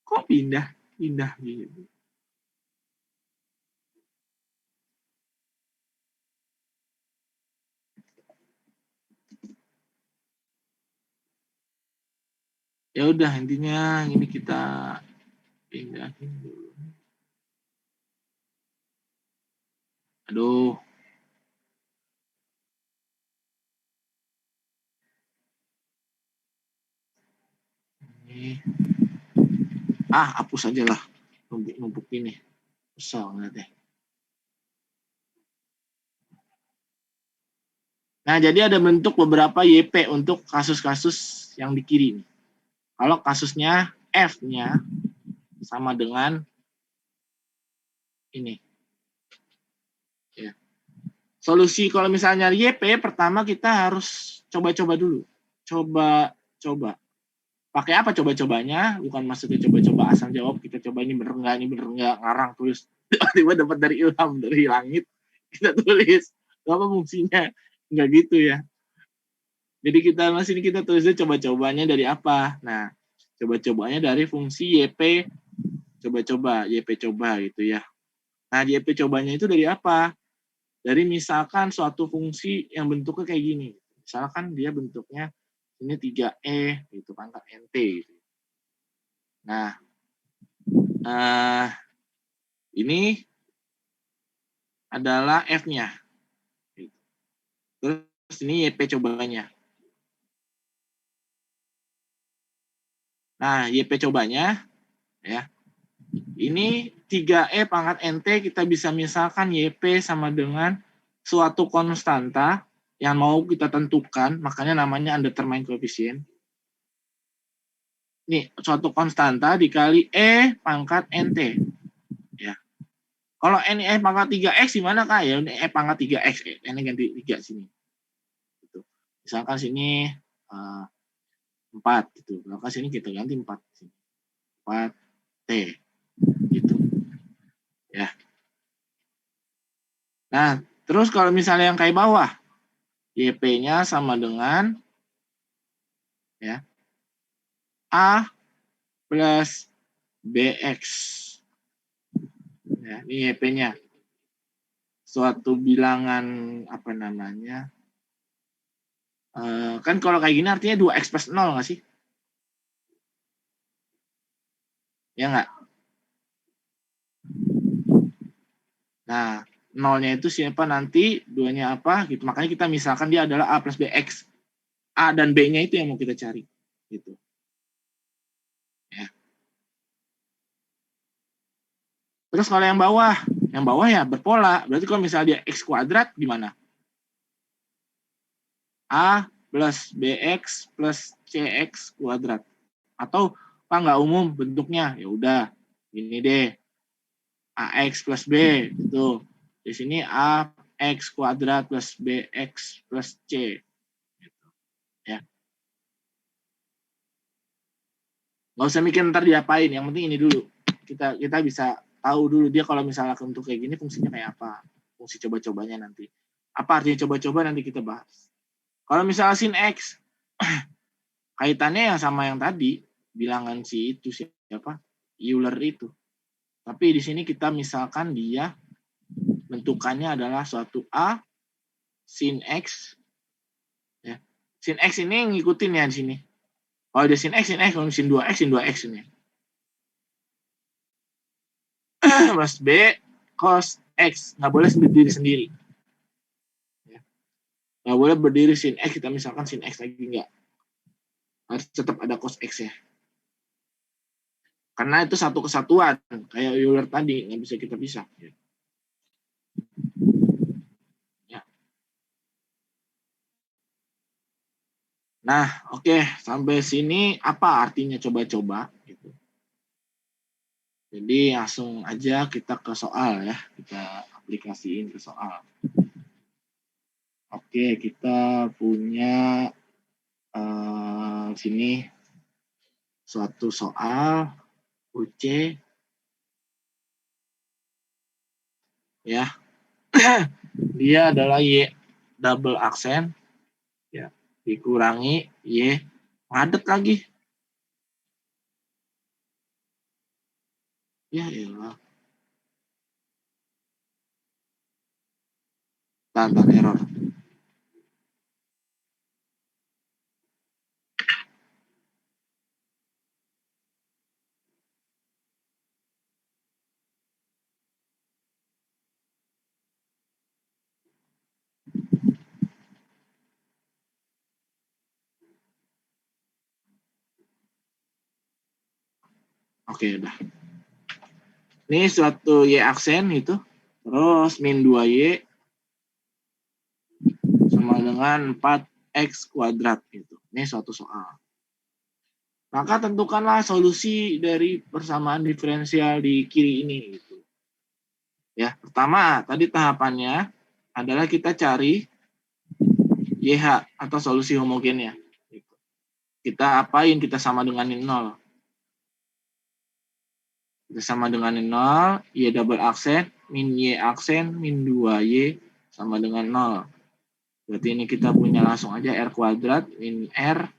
Kok pindah gitu? Ya udah intinya ini kita pindahin dulu. Aduh. Ini. Hapus aja lah. Numpuk ini. Kesel ngeliatnya. Nah, jadi ada bentuk beberapa YP untuk kasus-kasus yang di kiri. Kalau kasusnya F-nya sama dengan ini. Ya. Solusi kalau misalnya YP, pertama kita harus coba-coba dulu. Coba. Pakai apa coba-cobanya? Bukan maksudnya coba-coba asal jawab, kita coba ini bener nggak, ngarang tulis. Tiba-tiba dapat dari ilham, dari langit. Kita tulis. Apa fungsinya? Nggak gitu ya. Jadi kita tulisnya coba-cobanya dari apa? Nah, coba-cobanya dari fungsi YP coba-coba, YP coba gitu ya. Nah, YP cobanya itu dari apa? Dari misalkan suatu fungsi yang bentuknya kayak gini. Misalkan dia bentuknya ini 3E gitu, pangkat NT gitu. Nah, ini adalah F-nya. Terus ini YP cobanya. Nah, YP cobanya ya. Ini 3E pangkat NT kita bisa misalkan YP sama dengan suatu konstanta yang mau kita tentukan, makanya namanya undetermined coefficient. Nih, suatu konstanta dikali E pangkat NT. Ya. Kalau ini E pangkat 3X gimana Kak? Ya ini E pangkat 3X. Ini ganti 3 sini. Gitu. Misalkan sini 4 gitu. Maka sini kita ganti 4. 4T gitu. Ya. Nah, terus kalau misalnya yang kayak bawah, YP-nya sama dengan ya A plus BX. Ya, ini YP-nya. Suatu bilangan apa namanya? Kan kalau kayak gini artinya 2X plus 0 nggak sih? Ya nggak? Nah, nolnya itu siapa nanti, 2-nya apa, gitu. Makanya kita misalkan dia adalah A plus BX. A dan B-nya itu yang mau kita cari. Gitu. Ya. Terus kalau yang bawah ya berpola. Berarti kalau misalnya dia X kuadrat, gimana? A plus BX plus CX kuadrat. Atau, Pak nggak umum bentuknya? Ya udah, ini deh. AX plus B, gitu. Di sini AX kuadrat plus BX plus C. Gitu. Ya. Nggak usah mikir ntar diapain, yang penting ini dulu. Kita bisa tahu dulu dia kalau misalnya untuk kayak gini fungsinya kayak apa. Fungsi coba-cobanya nanti. Apa artinya coba-coba nanti kita bahas. Kalau misalnya sin X, kaitannya yang sama yang tadi, bilangan si itu siapa? Euler itu. Tapi di sini kita misalkan dia bentukannya adalah suatu A sin X. Ya. Sin X ini ngikutin ya di sini. Kalau dia sin X, kalau sin 2X ini. Plus B cos X. Nggak boleh berdiri sendiri. Ya. Nggak boleh berdiri sin X, kita misalkan sin X lagi nggak. Harus tetap ada cos X ya. Karena itu satu kesatuan. Kayak Euler tadi, nggak bisa kita pisah. Ya. Nah, oke. Sampai sini apa artinya coba-coba? Gitu. Jadi langsung aja kita ke soal ya. Kita aplikasiin ke soal. Oke, kita punya sini suatu soal UC ya. Dia adalah Y double aksen ya, dikurangi Y padat lagi. Ya elah. Tanpa error. Oke, udah. Ini suatu Y aksen itu. Terus min 2Y sama dengan 4X kuadrat gitu. Ini suatu soal. Maka tentukanlah solusi dari persamaan diferensial di kiri ini gitu. Ya, pertama tadi tahapannya adalah kita cari YH atau solusi homogennya. Gitu. Kita apain? Kita sama dengan 0. Kita sama dengan 0, Y double aksen, min Y aksen, min 2Y sama dengan 0. Berarti ini kita punya langsung aja R kuadrat, min R,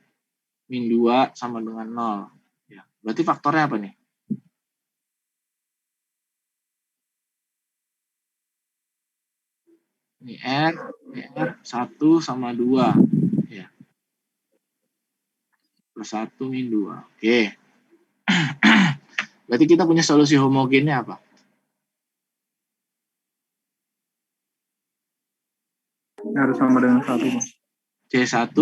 min 2 sama dengan 0. Ya. Berarti faktornya apa nih? Ini R 1 sama 2. Ya. Plus 1 min 2. Oke. Berarti kita punya solusi homogennya apa? Harus sama dengan 1. C1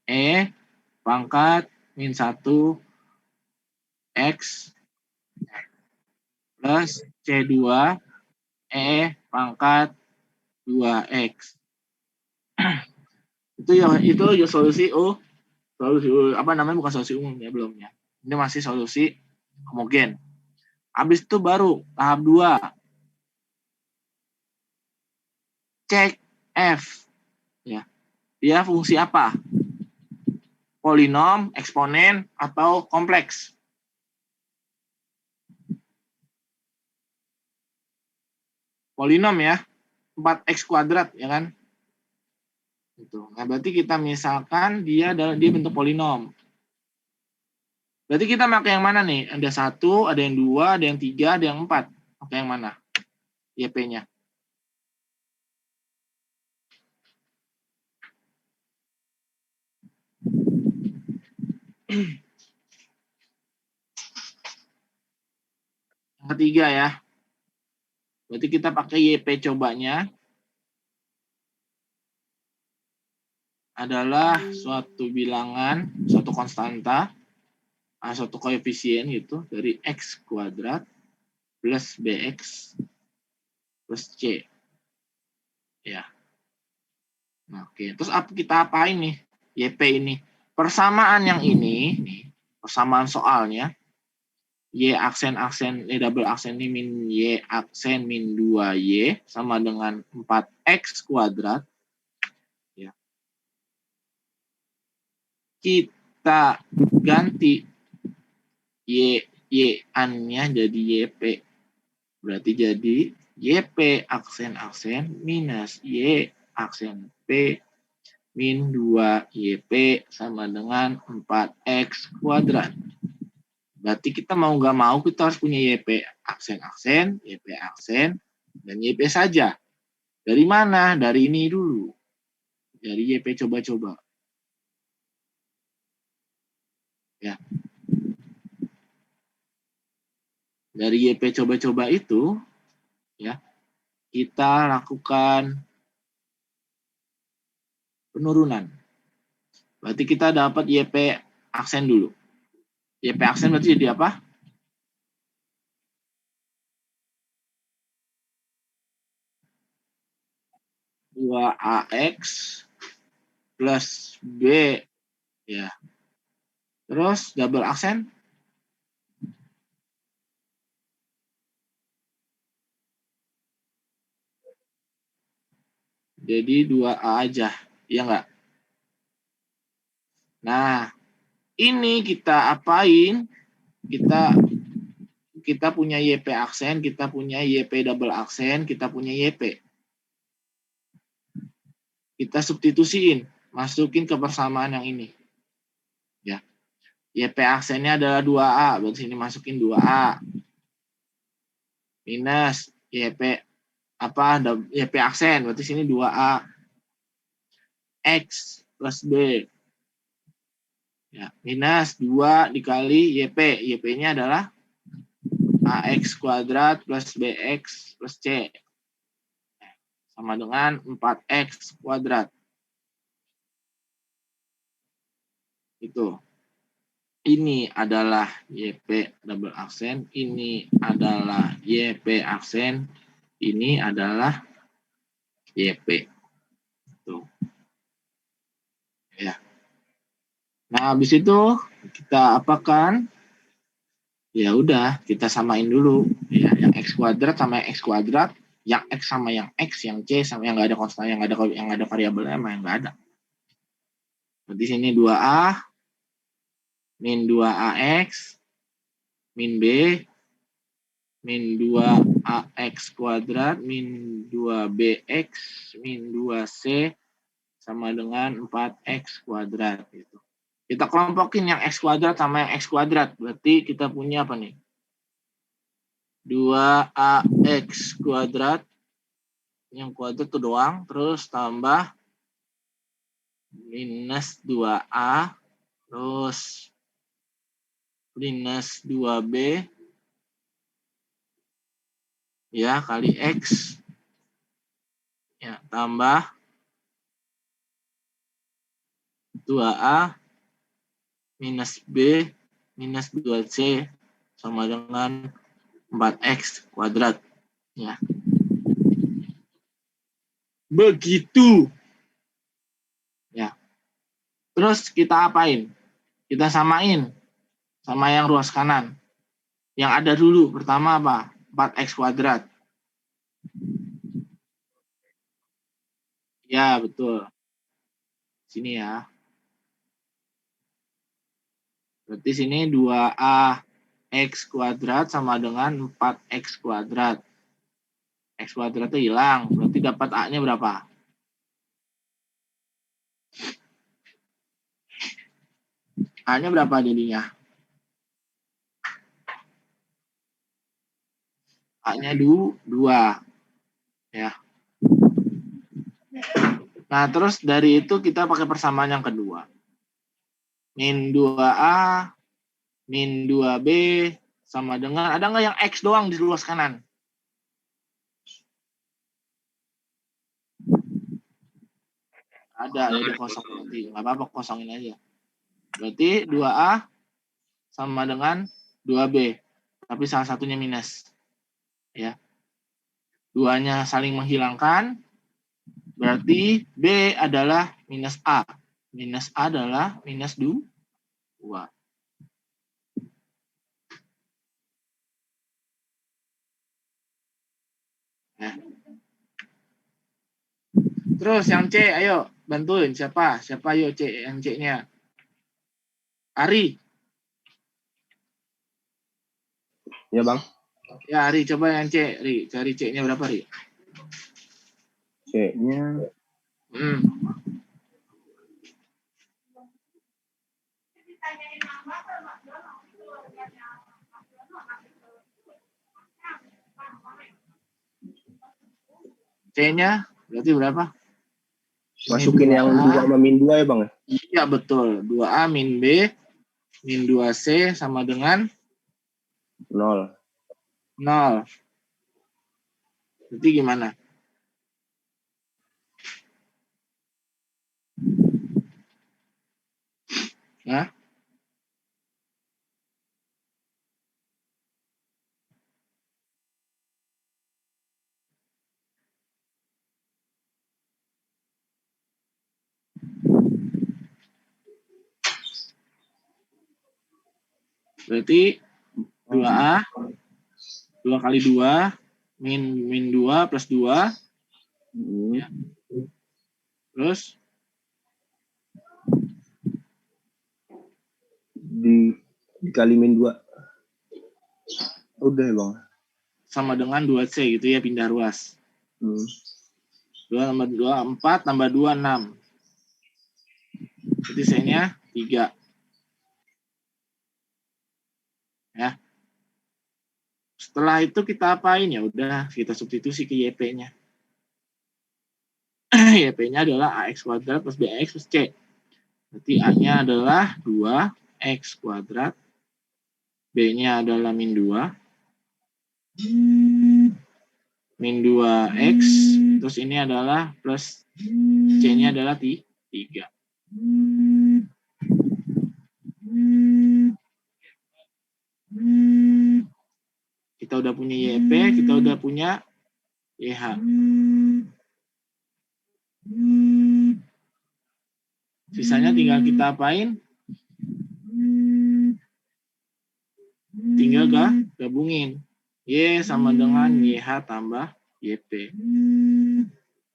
E pangkat min 1 X plus C2 E pangkat 2X. itu ya solusi apa namanya, bukan solusi umum ya, belum ya. Ini masih solusi homogen. Habis itu baru tahap 2. Cek F. Ya. Dia fungsi apa? polinom, eksponen, atau kompleks? Polinom ya, 4x kuadrat ya kan? Gitu. Nah, berarti kita misalkan dia bentuk polinom. Berarti kita pakai yang mana nih? Ada 1, ada yang 2, ada yang 3, ada yang 4. Pakai yang mana? YP-nya. Yang ketiga ya. Berarti kita pakai YP cobanya adalah suatu bilangan, suatu konstanta, suatu koefisien gitu dari x kuadrat plus bx plus c. Ya. Nah, oke. Terus kita apain nih? YP ini. Persamaan yang ini, nih, persamaan soalnya, Y aksen double aksen ini min Y aksen min 2Y sama dengan 4X kuadrat. Ya. Kita ganti Y-nya jadi YP. Berarti jadi YP aksen minus Y aksen P min 2YP sama dengan 4X kuadrat. Berarti kita mau nggak mau kita harus punya YP aksen, YP aksen, dan YP saja. Dari mana? Dari ini dulu. Dari YP coba-coba. Ya. Dari YP coba-coba itu, ya, kita lakukan penurunan. Berarti kita dapat YP aksen dulu. YP aksen berarti jadi apa? Dua AX plus B. Ya. Terus double aksen. Jadi 2A aja. Iya nggak? Nah, ini kita apain? Kita punya YP aksen, kita punya YP double aksen, kita punya YP. Kita substitusiin, masukin ke persamaan yang ini. Ya. YP aksennya adalah 2A, berarti sini masukin 2A. Minus YP YP aksen, berarti sini 2A. X plus B. Ya, minus 2 dikali YP. YP-nya adalah AX kuadrat plus BX plus C. Sama dengan 4X kuadrat. Itu. Ini adalah YP double aksen. Ini adalah YP aksen. Ini adalah YP. Tuh. Ya. Nah, habis itu kita apakan? Ya udah, kita samain dulu. Ya, yang X kuadrat sama yang X kuadrat, yang X sama yang X, yang C sama yang nggak ada konstan, yang ada variabelnya sama yang nggak ada. Berarti sini 2A min 2AX min B min 2AX kuadrat min 2BX min 2C sama dengan 4X kuadrat gitu. Kita kelompokin yang X kuadrat sama yang X kuadrat. Berarti kita punya apa nih? 2AX kuadrat. Yang kuadrat itu doang. Terus tambah minus 2A. Terus minus 2B. Ya, kali X. Ya, tambah 2A minus B minus 2C sama dengan 4X kuadrat. Ya. Begitu. Ya. Terus kita apain? Kita samain sama yang ruas kanan. Yang ada dulu pertama apa? 4X kuadrat. Ya, betul. Sini ya. Berarti sini 2A X kuadrat sama dengan 4X kuadrat. X kuadratnya hilang. Berarti dapat A-nya berapa? A-nya berapa jadinya? A-nya 2. Ya. Nah, terus dari itu kita pakai persamaan yang kedua. Min 2A, min 2B, sama dengan, ada nggak yang X doang di luas kanan? Ada, jadi kosong berarti. Nggak apa-apa, kosongin aja. Berarti 2A sama dengan 2B. Tapi salah satunya minus. Ya. Duanya saling menghilangkan. Berarti B adalah minus A. Minus A adalah minus 2. Ya. Terus yang C, ayo bantuin. Siapa? Siapa ayo C, yang C-nya? Ari. Ya bang. Ya Ari, coba yang C. Ri, cari C-nya berapa, Ri? C-nya C-nya berarti berapa? masukin yang 2 sama min 2 ya bang? Iya betul. 2A min B min 2C sama dengan 0. 0. Berarti gimana? Nah, berarti 2A 2 kali 2 min 2 plus 2 ya. Terus dikali min 2. Udah ya bang. sama dengan 2C gitu ya, pindah ruas. 2 tambah 2 4 tambah 2 6. Berarti C-nya 3. Ya. Setelah itu kita apain? Ya udah, kita substitusi ke YP-nya. YP-nya adalah AX kuadrat plus BX plus C. Berarti A-nya adalah 2X kuadrat. B-nya adalah min 2. Min 2X. Terus ini adalah plus C-nya adalah 3. Kita udah punya YP, kita udah punya YH. Sisanya tinggal kita apain? Tinggal gabungin. Y sama dengan YH tambah YP.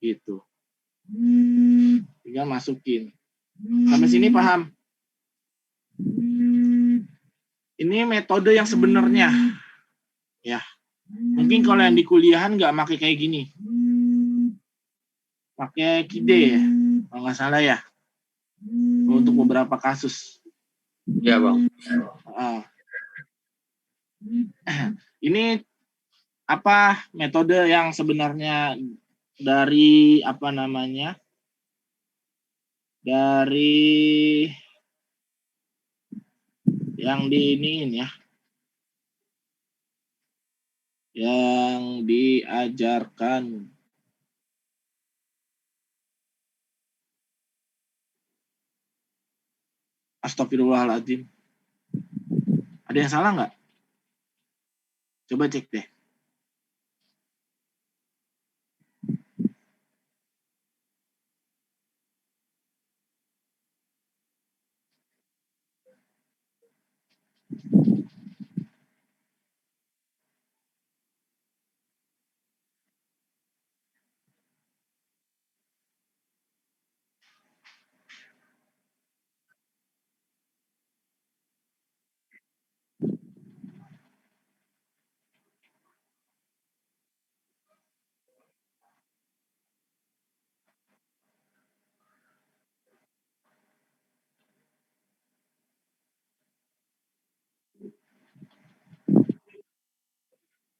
Gitu. Tinggal masukin. Sampai sini paham? Ini metode yang sebenarnya. Ya. Mungkin kalau yang di kuliahan nggak pakai kayak gini. Pakai KIDE ya. Kalau nggak salah ya. Untuk beberapa kasus. Ya bang. Ini apa metode yang sebenarnya dari apa namanya? Dari yang diiniin ya. Yang diajarkan. Astagfirullahaladzim. Ada yang salah nggak? Coba cek deh.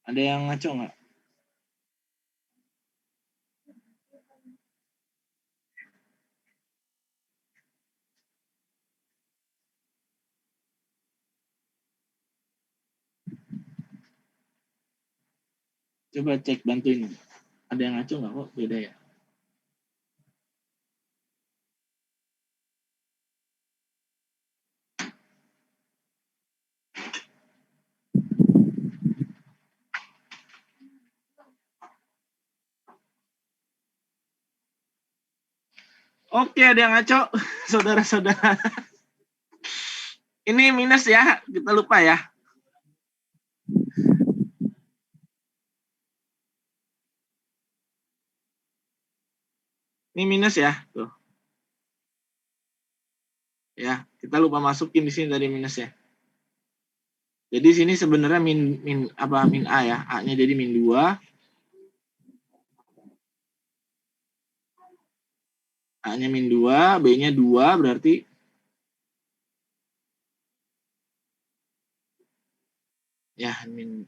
Ada yang ngaco nggak? Coba cek, bantuin. Ada yang ngaco nggak kok? Beda ya? Oke, ada yang ngaco, saudara-saudara. Ini minus ya, kita lupa ya. Ini minus ya, tuh. Ya, kita lupa masukin di sini tadi minus ya. Jadi sini sebenarnya min A ya, A-nya jadi min 2. A-nya min 2, B-nya 2 berarti ya min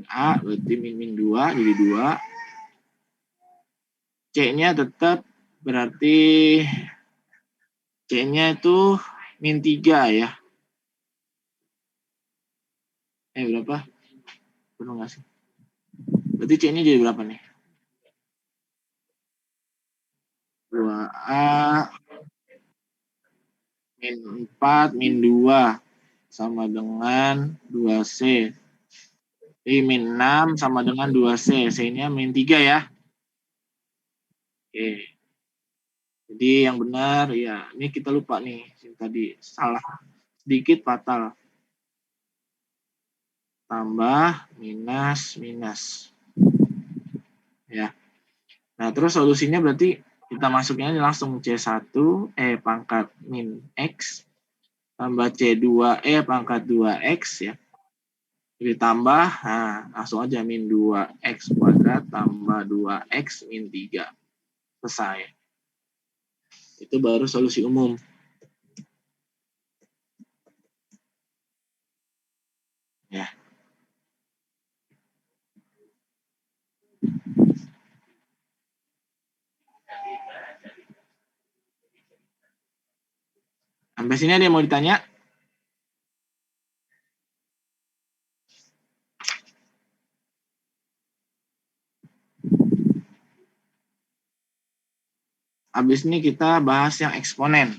A berarti min 2 jadi 2. C-nya tetap berarti C-nya itu min 3 ya. Berapa? Benar nggak sih? Berarti C-nya jadi berapa nih? 2A min 4 min 2 sama dengan 2C. Jadi min 6 sama dengan 2C. C-nya min 3 ya. Oke. Jadi yang benar ya, ini kita lupa nih. Tadi salah sedikit fatal. Tambah minus minus. Ya. Nah, terus solusinya berarti kita masukin aja langsung C1 pangkat min X tambah C2 pangkat 2X ya. Jadi tambah, nah langsung aja min 2X kuadrat tambah 2X min 3. Selesai. Itu baru solusi umum. Ya. Sampai sini ada yang mau ditanya? Habis ini kita bahas yang eksponen.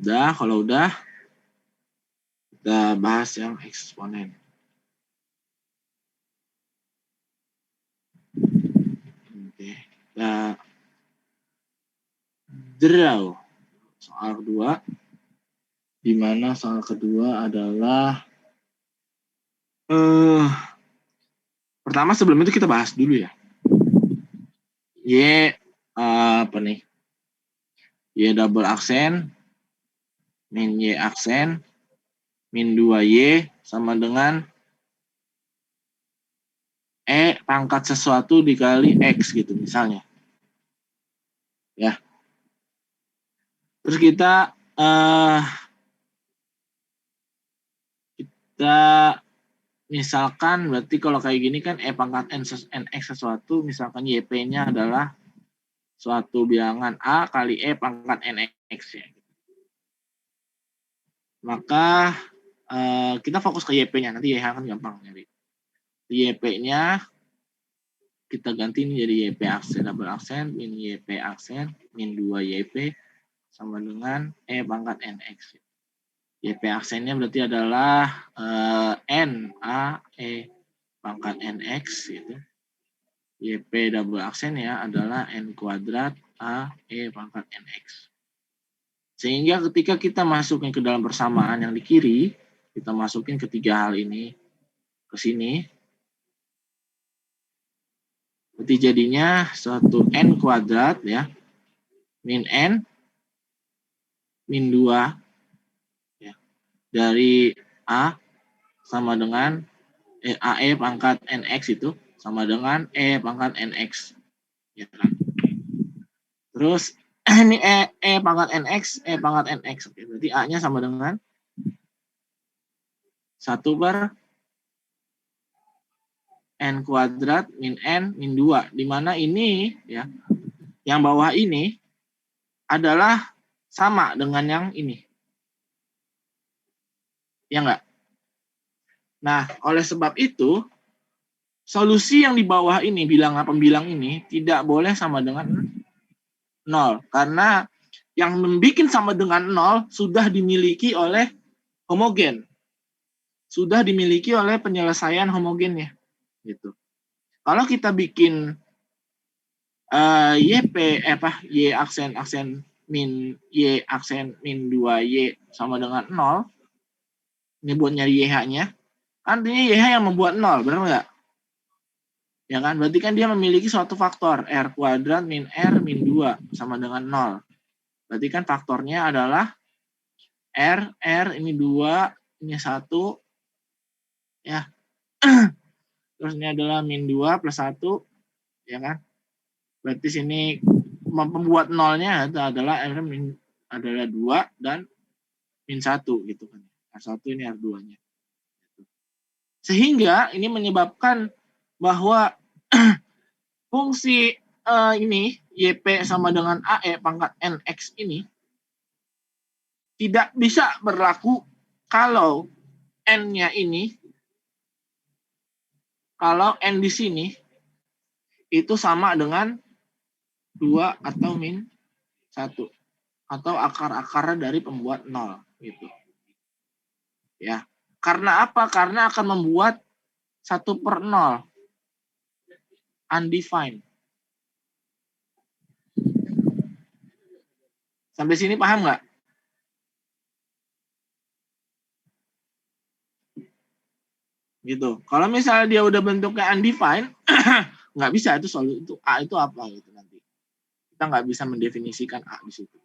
Udah, kalau udah, kita bahas yang eksponen. Oke, kita draw soal kedua, di mana soal kedua adalah pertama sebelum itu kita bahas dulu ya. Apa nih? Y double aksen min Y aksen min 2Y sama dengan pangkat sesuatu dikali X gitu misalnya. Ya. Terus kita misalkan berarti kalau kayak gini kan pangkat NX sesuatu, misalkan YP-nya adalah suatu bilangan A kali pangkat NX ya. Maka kita fokus ke YP-nya, nanti YH kan gampang nyari. YP-nya kita ganti ini jadi YP aksen double aksen min YP aksen min 2YP sama dengan pangkat NX. YP aksennya berarti adalah N A pangkat NX gitu. YP double aksen ya adalah N kuadrat A pangkat NX. Sehingga ketika kita masukin ke dalam persamaan yang di kiri, kita masukin ketiga hal ini ke sini. Berarti jadinya suatu N kuadrat ya, min N, min 2 ya, dari A sama dengan AE pangkat NX itu sama dengan E pangkat NX. Ya kan? Terus ini E pangkat NX, E pangkat NX. Oke, berarti A-nya sama dengan 1/N kuadrat min N min 2. Di mana ini ya, yang bawah ini adalah sama dengan yang ini. Ya enggak? Nah, oleh sebab itu, solusi yang di bawah ini, pembilang ini, tidak boleh sama dengan 0. Karena yang membuat sama dengan 0 sudah dimiliki oleh homogen. Sudah dimiliki oleh penyelesaian homogennya. Gitu. Kalau kita bikin Y aksen min Y aksen min 2Y sama dengan 0, ini buat nyari YH-nya, artinya YH yang membuat 0, benar nggak? Ya kan, berarti kan dia memiliki suatu faktor, R kuadrat min R min 2 sama dengan 0. Berarti kan faktornya adalah R ini 2, ini 1, ya. Terus ini adalah min 2 plus 1, ya kan? Berarti sini pembuat nolnya itu adalah R min adalah 2 dan min 1 gitu kan. R1 ini R2-nya. Sehingga ini menyebabkan bahwa fungsi ini YP sama dengan AE pangkat NX ini tidak bisa berlaku kalau N-nya ini, kalau N di sini itu sama dengan 2 atau min 1 atau akar-akarnya dari pembuat 0 gitu. Ya. Karena apa? Karena akan membuat 1/0 undefined. Sampai sini paham nggak? Gitu. Kalau misalnya dia udah bentuknya undefined, nggak bisa itu itu A itu apa gitu nanti. Kita nggak bisa mendefinisikan A di situ.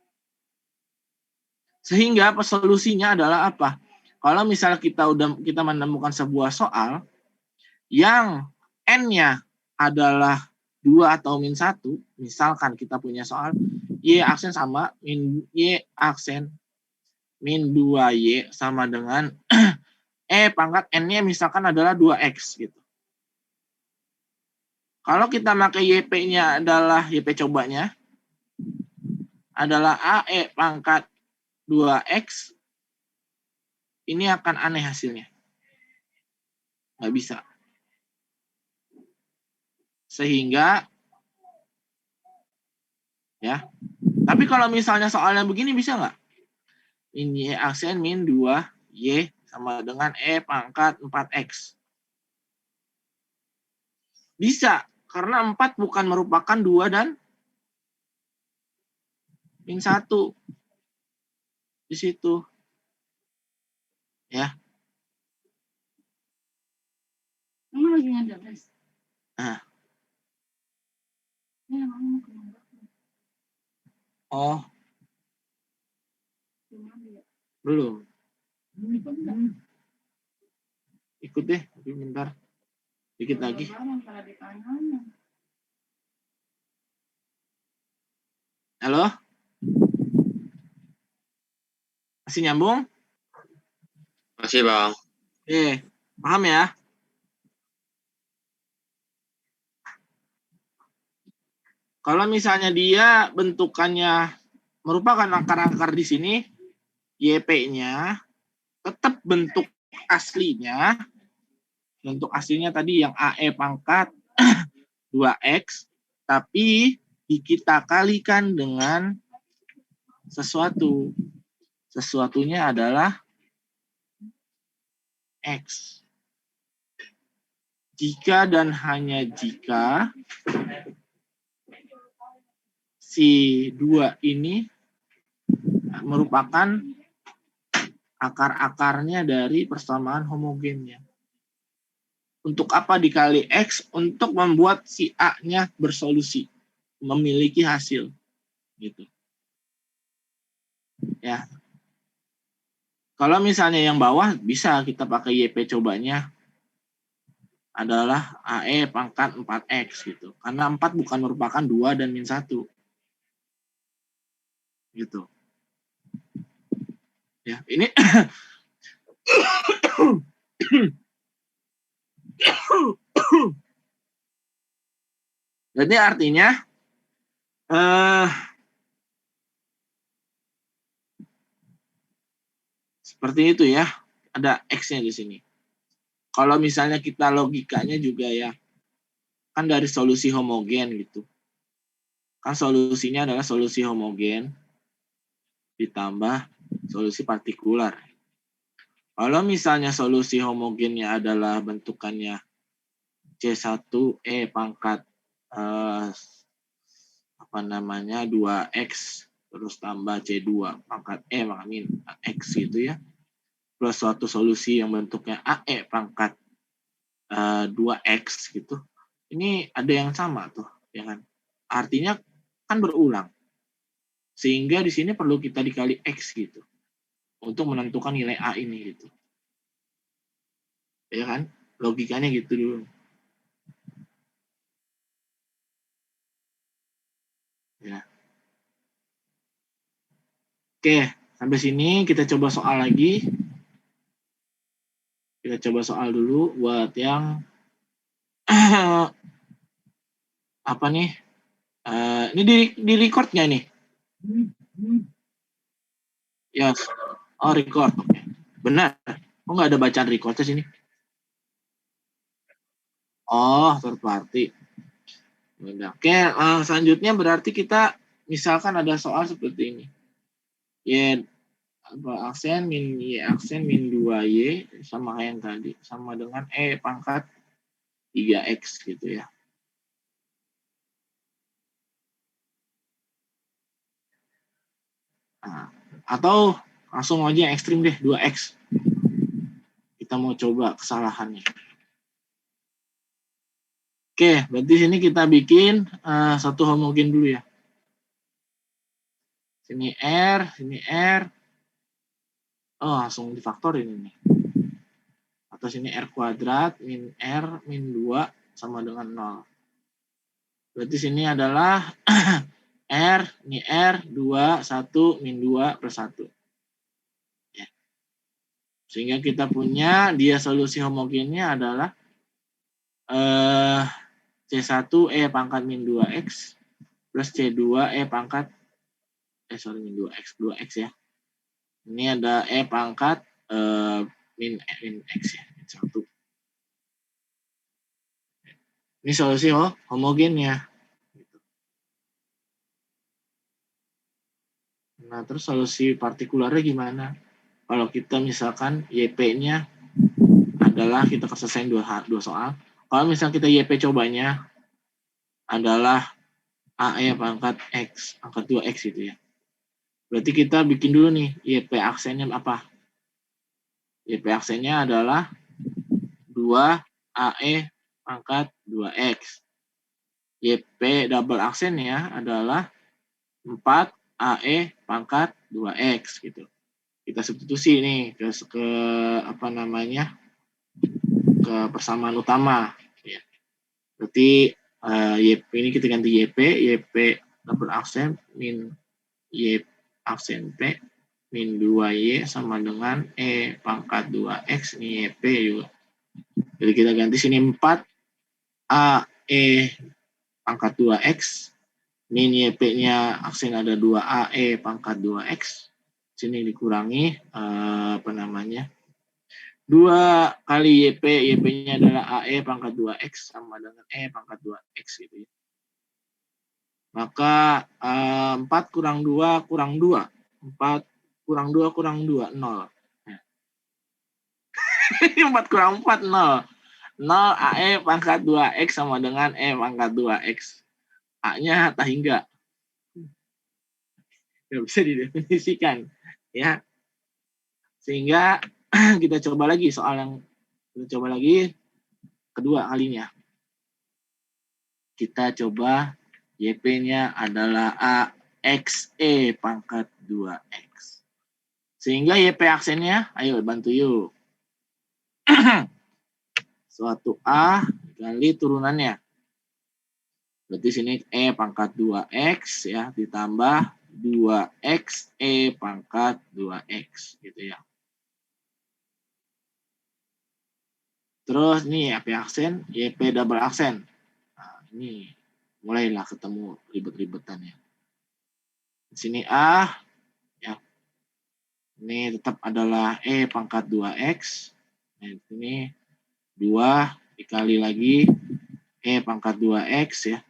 Sehingga solusinya adalah apa? Kalau misalnya kita menemukan sebuah soal yang N-nya adalah 2 atau min 1, misalkan kita punya soal Y aksen sama Y aksen min 2Y sama dengan E pangkat N-nya misalkan adalah 2X gitu. Kalau kita pakai YP-nya adalah YP cobanya adalah AE pangkat 2X, ini akan aneh hasilnya. Nggak bisa. Sehingga, ya. Tapi kalau misalnya soalnya begini bisa nggak? Ini Y aksen min 2Y sama dengan E pangkat 4X. Bisa, karena 4 bukan merupakan 2 dan min 1. Di situ. Ya. Nah. Oh. Belum. Ikut deh, tapi bentar. Dikit lagi. Halo? Masih nyambung? Masih, Bang. Paham ya? Kalau misalnya dia bentukannya merupakan akar-akar di sini, YP-nya tetap bentuk aslinya. Bentuk aslinya tadi yang AE pangkat 2X, tapi kita kalikan dengan sesuatu. Sesuatunya adalah X. Jika dan hanya jika si 2 ini merupakan akar-akarnya dari persamaan homogennya. Untuk apa dikali X? Untuk membuat si A-nya bersolusi, memiliki hasil. Gitu. Ya. Kalau misalnya yang bawah bisa kita pakai YP cobanya adalah AE pangkat 4X gitu. Karena 4 bukan merupakan 2 dan min 1. Gitu. Ya, ini jadi artinya seperti itu ya. Ada X-nya di sini. Kalau misalnya kita logikanya juga ya, kan dari solusi homogen gitu. Kan solusinya adalah solusi homogen ditambah solusi partikular. Kalau misalnya solusi homogennya adalah bentukannya C1E pangkat 2X terus tambah C2 pangkat E min X gitu ya. Plus suatu solusi yang bentuknya AE pangkat 2X gitu. Ini ada yang sama tuh, ya kan? Artinya kan berulang. Sehingga di sini perlu kita dikali X gitu. Untuk menentukan nilai A ini gitu. Ya kan? Logikanya gitu dulu. Ya. Oke, sampai sini kita coba soal lagi. Kita coba soal dulu buat yang apa nih? Ini di record nggak nih? Yes. Oh, record. Oke. Benar. Kok nggak ada bacaan recordnya sini? Oh, third party. Oke, selanjutnya berarti kita misalkan ada soal seperti ini. Y aksen min Y aksen min 2Y sama kayak yang tadi. Sama dengan E pangkat 3X gitu ya. Nah, atau langsung aja yang ekstrim deh, 2X. Kita mau coba kesalahannya. Oke, berarti sini kita bikin satu homogen dulu ya. Sini R. Oh, langsung difaktorin ini. Atau sini R kuadrat min R min 2 sama dengan 0. Berarti sini adalah R, ini R, 2, 1, min 2 per 1. Ya. Sehingga kita punya dia solusi homogennya adalah C1E pangkat min 2X plus C2E pangkat min 2X ya. Ini ada E pangkat min X ya, min 1. Ini solusi homogennya. Nah, terus solusi partikularnya gimana? Kalau kita misalkan YP-nya adalah kita selesaiin dua soal. Kalau misalnya kita YP cobanya adalah AE pangkat X, pangkat 2X gitu ya. Berarti kita bikin dulu nih YP aksennya apa? YP aksennya adalah 2AE pangkat 2X. YP double aksennya adalah 4AE pangkat 2X gitu. Kita substitusi nih ke apa namanya? Ke persamaan utama ya. Berarti YP ini kita ganti YP double aksen min Y aksen P min 2Y sama dengan E pangkat 2X ini YP juga. Jadi kita ganti sini 4 AE pangkat 2X min YP-nya aksen ada 2AE pangkat 2X. Sini dikurangi apa namanya? 2 kali YP-nya adalah AE pangkat 2X sama dengan E pangkat 2X gitu ya. Maka 4 kurang 2 kurang 2. 4 kurang 2 kurang 2, 0. 4 kurang 4, 0. 0 AE pangkat 2X sama dengan E pangkat 2X. A-nya tak hingga. Tidak bisa didefinisikan. Ya. Sehingga kita coba lagi kedua kalinya. Kita coba YP-nya adalah AXE pangkat 2X. Sehingga YP aksennya, ayo bantu yuk. suatu A dikali turunannya. Berarti sini E pangkat 2X ya, ditambah 2X E pangkat 2X gitu ya. Terus nih YP aksen, YP double aksen. Nah, ini mulailah ketemu ribet-ribetannya. Di sini A ya. Ini tetap adalah E pangkat 2X. Nah, ini 2 dikali lagi E pangkat 2X ya.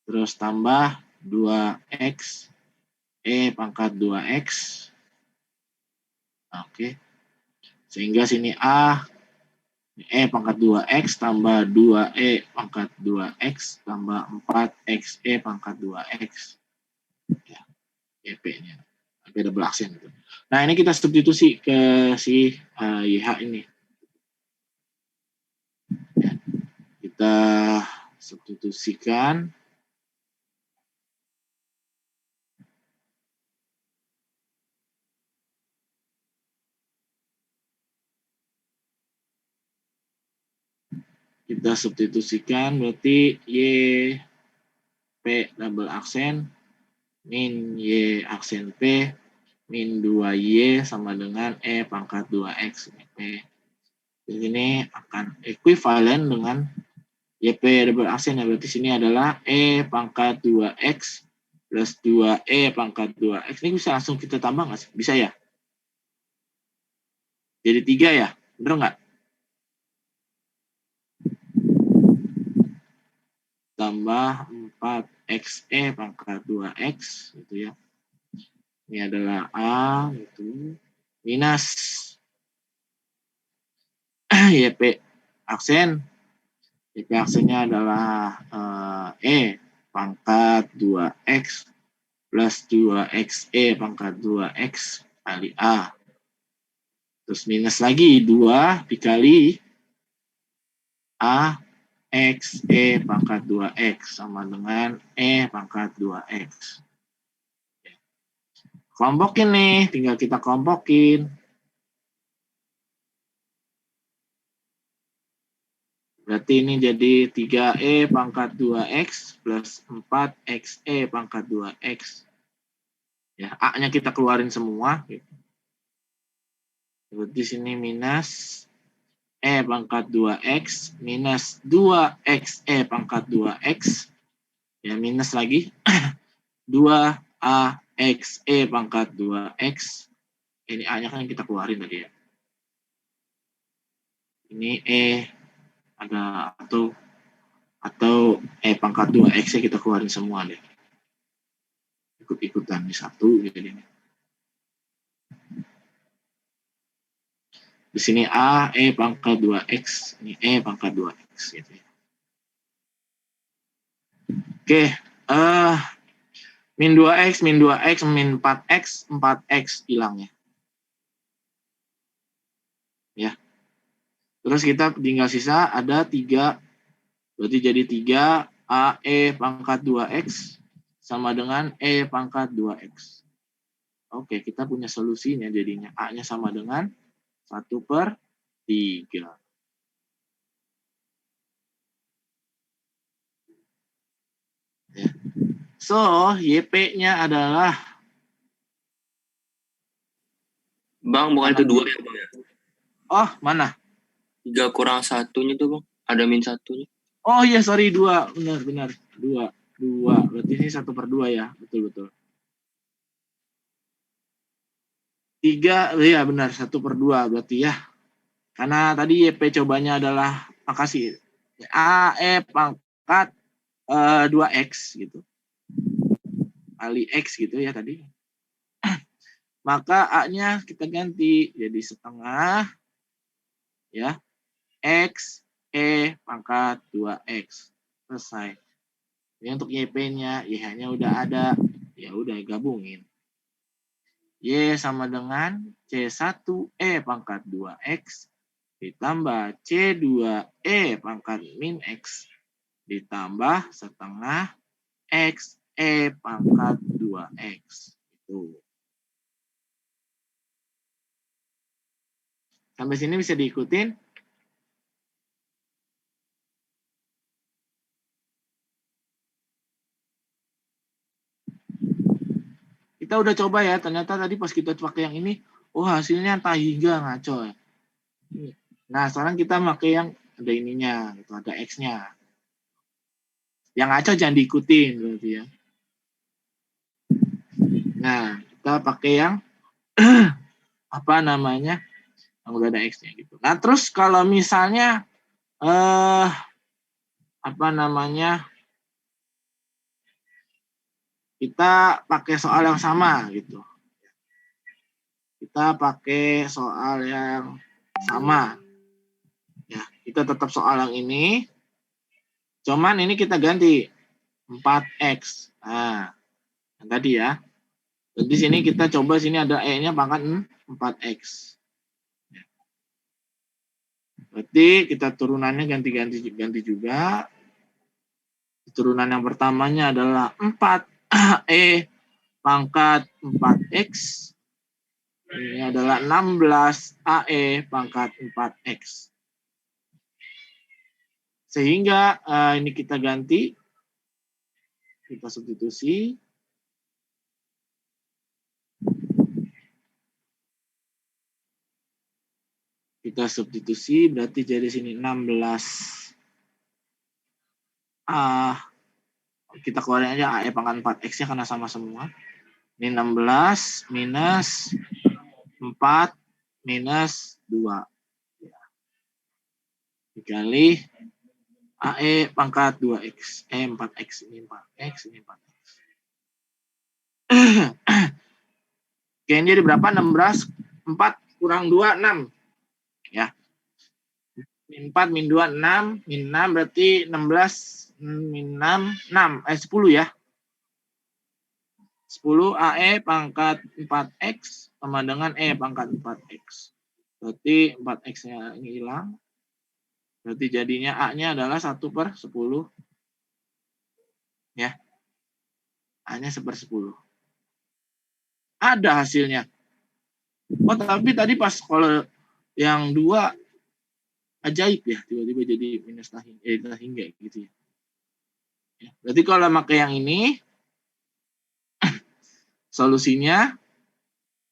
Terus tambah 2X E pangkat 2X. Oke. Sehingga sini A E pangkat 2X tambah 2E pangkat 2X tambah 4X E pangkat 2X. Ya, EP-nya. EP double aksen. Gitu. Nah, ini kita substitusi ke si YH ini. Ya, kita substitusikan. Kita substitusikan berarti Y P double aksen min Y aksen P min 2Y sama dengan E pangkat 2X. P. Di sini akan ekuivalen dengan YP double aksen. Berarti sini adalah E pangkat 2X plus 2E pangkat 2X. Ini bisa langsung kita tambah nggak sih? Bisa ya? Jadi 3 ya? Bener nggak? Tambah 4xe pangkat 2x gitu ya. Ini adalah A gitu. Minus YP aksen. YP aksennya adalah E pangkat 2x plus 2xe pangkat 2x kali A. Terus minus lagi 2 dikali A X E pangkat 2X sama dengan E pangkat 2X. Kelompokin nih, tinggal kita kelompokin. Berarti ini jadi 3E pangkat 2X plus 4XE pangkat 2X. Ya, A-nya kita keluarin semua. Gitu. Berarti sini minus E pangkat 2X minus 2XE pangkat 2X. Ya, minus lagi. 2AXE pangkat 2X. Ini A-nya kan kita keluarin tadi ya. Ini E ada atau E pangkat 2X-nya kita keluarin semua deh. Ikut-ikutan di satu gitu ini. Di sini A, E pangkat 2X, ini E pangkat 2X gitu ya. Oke, min 2X, min 2X, min 4X, 4X hilang ya. Ya. Terus kita tinggal sisa ada 3, berarti jadi 3 AE pangkat 2X sama dengan E pangkat 2X. Oke, kita punya solusinya jadinya. A-nya sama dengan 1/3. Ya. So, YP-nya adalah Bang, bukan itu 2 ya, Bang ya? oh, mana? 3 kurang 1-nya tuh, Bang. Ada min 1-nya. Oh iya, sorry 2. Benar. 2. Berarti ini 1/2 ya. Betul. 3, iya benar, 1/2 berarti ya. Karena tadi YP cobanya adalah, makasih, AE pangkat 2X gitu. Kali X gitu ya tadi. Maka A-nya kita ganti jadi setengah ya. X E pangkat 2X. Selesai. Ini untuk YP-nya, YH-nya udah ada. Ya udah gabungin. Y sama dengan C1E pangkat 2X ditambah C2E pangkat min X ditambah setengah X E pangkat 2X. Itu. Sampai sini bisa diikutin? kita udah coba ya, ternyata tadi pas kita pakai yang ini, oh hasilnya entah hingga ngaco ya. Nah, sekarang kita pakai yang ada ininya, gitu, ada X-nya. Yang ngaco jangan diikutin berarti ya. Nah, kita pakai yang apa namanya? Yang udah ada X-nya gitu. Nah, terus kalau misalnya apa namanya? Kita pakai soal yang sama gitu. Kita pakai soal yang sama. Ya, kita tetap soal yang ini. Cuman ini kita ganti 4X. Nah, yang tadi ya. Jadi sini kita coba sini ada E-nya pangkat 4X. Berarti kita turunannya ganti juga. Turunan yang pertamanya adalah 4E pangkat 4X. Ini adalah 16AE pangkat 4X. Sehingga ini kita ganti. Kita substitusi. Kita substitusi berarti jadi sini 16 kita keluarin aja AE pangkat 4X-nya karena sama semua. Ini 16 minus 4 minus 2. Dikali AE pangkat 2X. 4X. Ini 4X, ini 4X. Oke, ini jadi berapa? 16, 4 kurang 2, 6. Ya. Min 4, min 2, 6. Min 6 berarti 16, min 6, 10 ya. 10 AE pangkat 4X sama dengan E pangkat 4X. Berarti 4X-nya ini hilang. Berarti jadinya A-nya adalah 1/10. Ya. A-nya 1/10. Ada hasilnya. Oh, tapi tadi pas kalau yang 2 ajaib ya, tiba-tiba jadi minus hingga gitu ya. Ya. Berarti kalau pakai yang ini, solusinya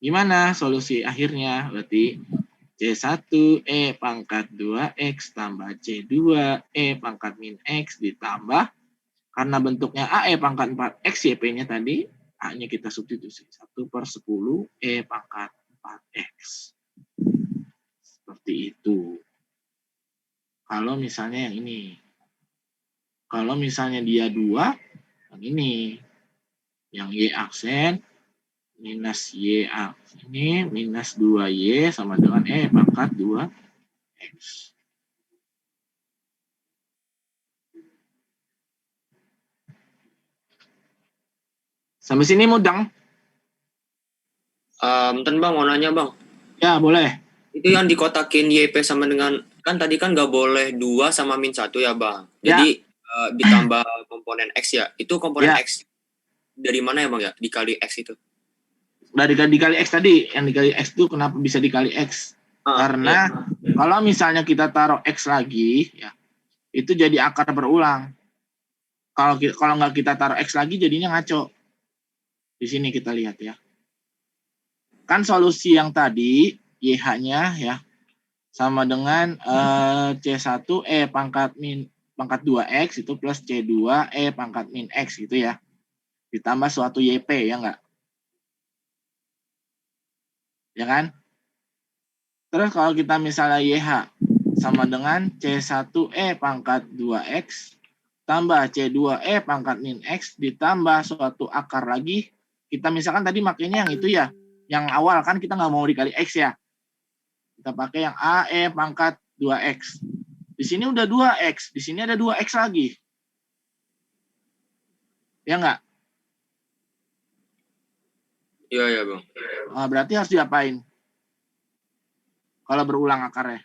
gimana? Solusi akhirnya berarti C1E pangkat 2X tambah C2E pangkat min X ditambah, karena bentuknya AE pangkat 4X, YP-nya tadi, A-nya kita substitusi. 1/10 E pangkat 4X. Seperti itu. Kalau misalnya yang ini. Kalau misalnya dia 2, yang ini. Yang Y aksen minus Y ini minus 2Y sama dengan E pangkat 2X. Sampai sini mudeng? Bentar bang, mau nanya bang. Ya, boleh. Itu yang dikotakin YP sama dengan, kan tadi kan nggak boleh 2 sama min 1 ya bang. Jadi ditambah komponen X ya. Itu komponen X dari mana ya bang ya? Dikali X itu. Dikali X tadi. Yang dikali X itu kenapa bisa dikali X? Karena kalau misalnya kita taruh X lagi, ya itu jadi akar berulang. Kalau nggak kita taruh X lagi, jadinya ngaco. Di sini kita lihat ya. Kan solusi yang tadi, YH-nya ya, sama dengan C1E pangkat 2X itu plus C2E pangkat min X gitu ya. Ditambah suatu YP, ya enggak? Ya kan? Terus kalau kita misalnya YH sama dengan C1E pangkat 2X tambah C2E pangkat min X ditambah suatu akar lagi. Kita misalkan tadi makanya yang itu ya, yang awal kan kita nggak mau dikali X ya. Kita pakai yang AE pangkat 2X. Di sini udah 2X, di sini ada 2X lagi. Ya enggak? Iya bang. Nah, berarti harus diapain? Kalau berulang akarnya.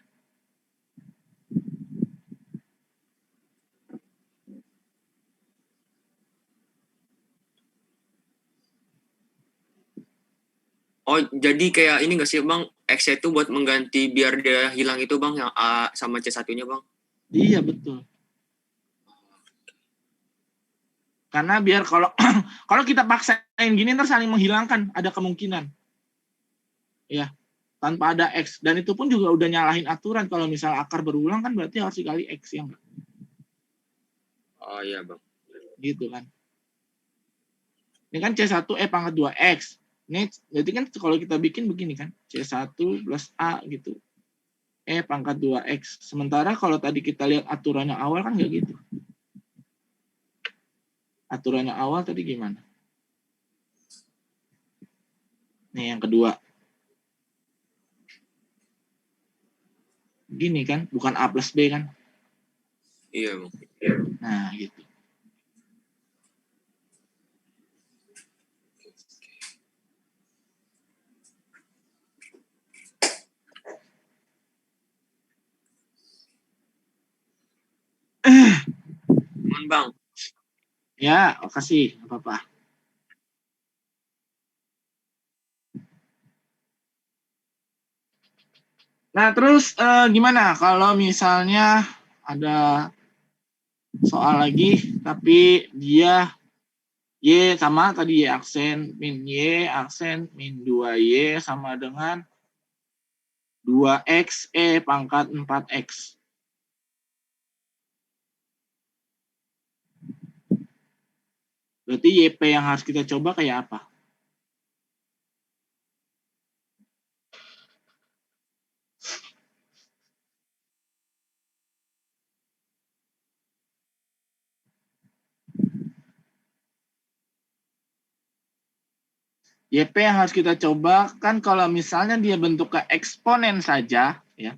Oh, jadi kayak ini nggak sih bang, X itu buat mengganti biar dia hilang itu bang, yang A sama C1-nya bang? Iya, betul. Karena biar kalau kita paksa yang gini ntar saling menghilangkan, ada kemungkinan. Ya, tanpa ada X. Dan itu pun juga udah nyalahin aturan. Kalau misal akar berulang kan berarti harus dikali X ya enggak? Oh iya bang. Gitu kan. Ini kan C1 pangkat 2X. Ini berarti kan kalau kita bikin begini kan. C1 plus A gitu. Pangkat 2X. Sementara kalau tadi kita lihat aturannya awal kan nggak gitu. Aturannya awal tadi gimana? Nih yang kedua. Gini kan, bukan A plus B kan. Iya bang. Nah gitu. Aman bang. Ya, makasih. Apa-apa. Nah, terus gimana kalau misalnya ada soal lagi, tapi dia Y sama tadi Y aksen min Y aksen min 2Y sama dengan 2X pangkat 4X. Berarti YP yang harus kita coba kayak apa? YP yang harus kita coba kan kalau misalnya dia bentuknya eksponen saja, ya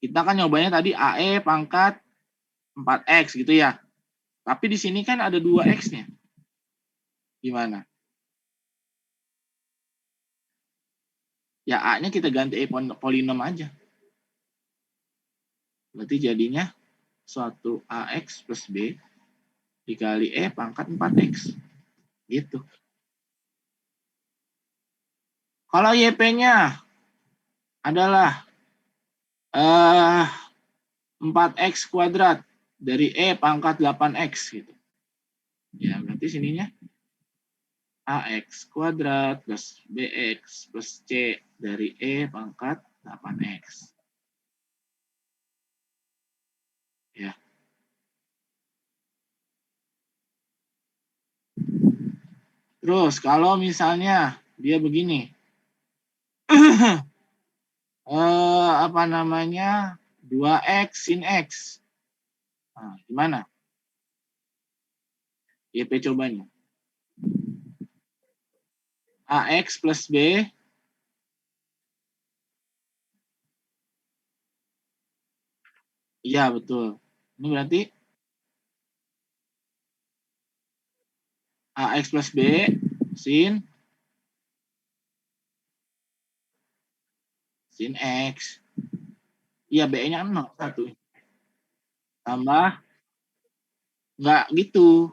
kita kan nyobanya tadi AE pangkat 4X gitu ya. Tapi di sini kan ada 2X-nya. Gimana? Ya A-nya kita ganti polinom aja. Berarti jadinya suatu AX plus B dikali pangkat 4X. Gitu. Kalau YP-nya adalah 4X kuadrat dari pangkat 8X gitu. Ya, berarti sininya AX kuadrat plus BX plus C dari pangkat 8X. Ya. Terus kalau misalnya dia begini. Apa namanya? 2X sin X. Nah, gimana? YP cobanya. AX plus B iya betul. Ini berarti AX plus B sin X. Iya B-nya 0, 1. Tambah enggak gitu.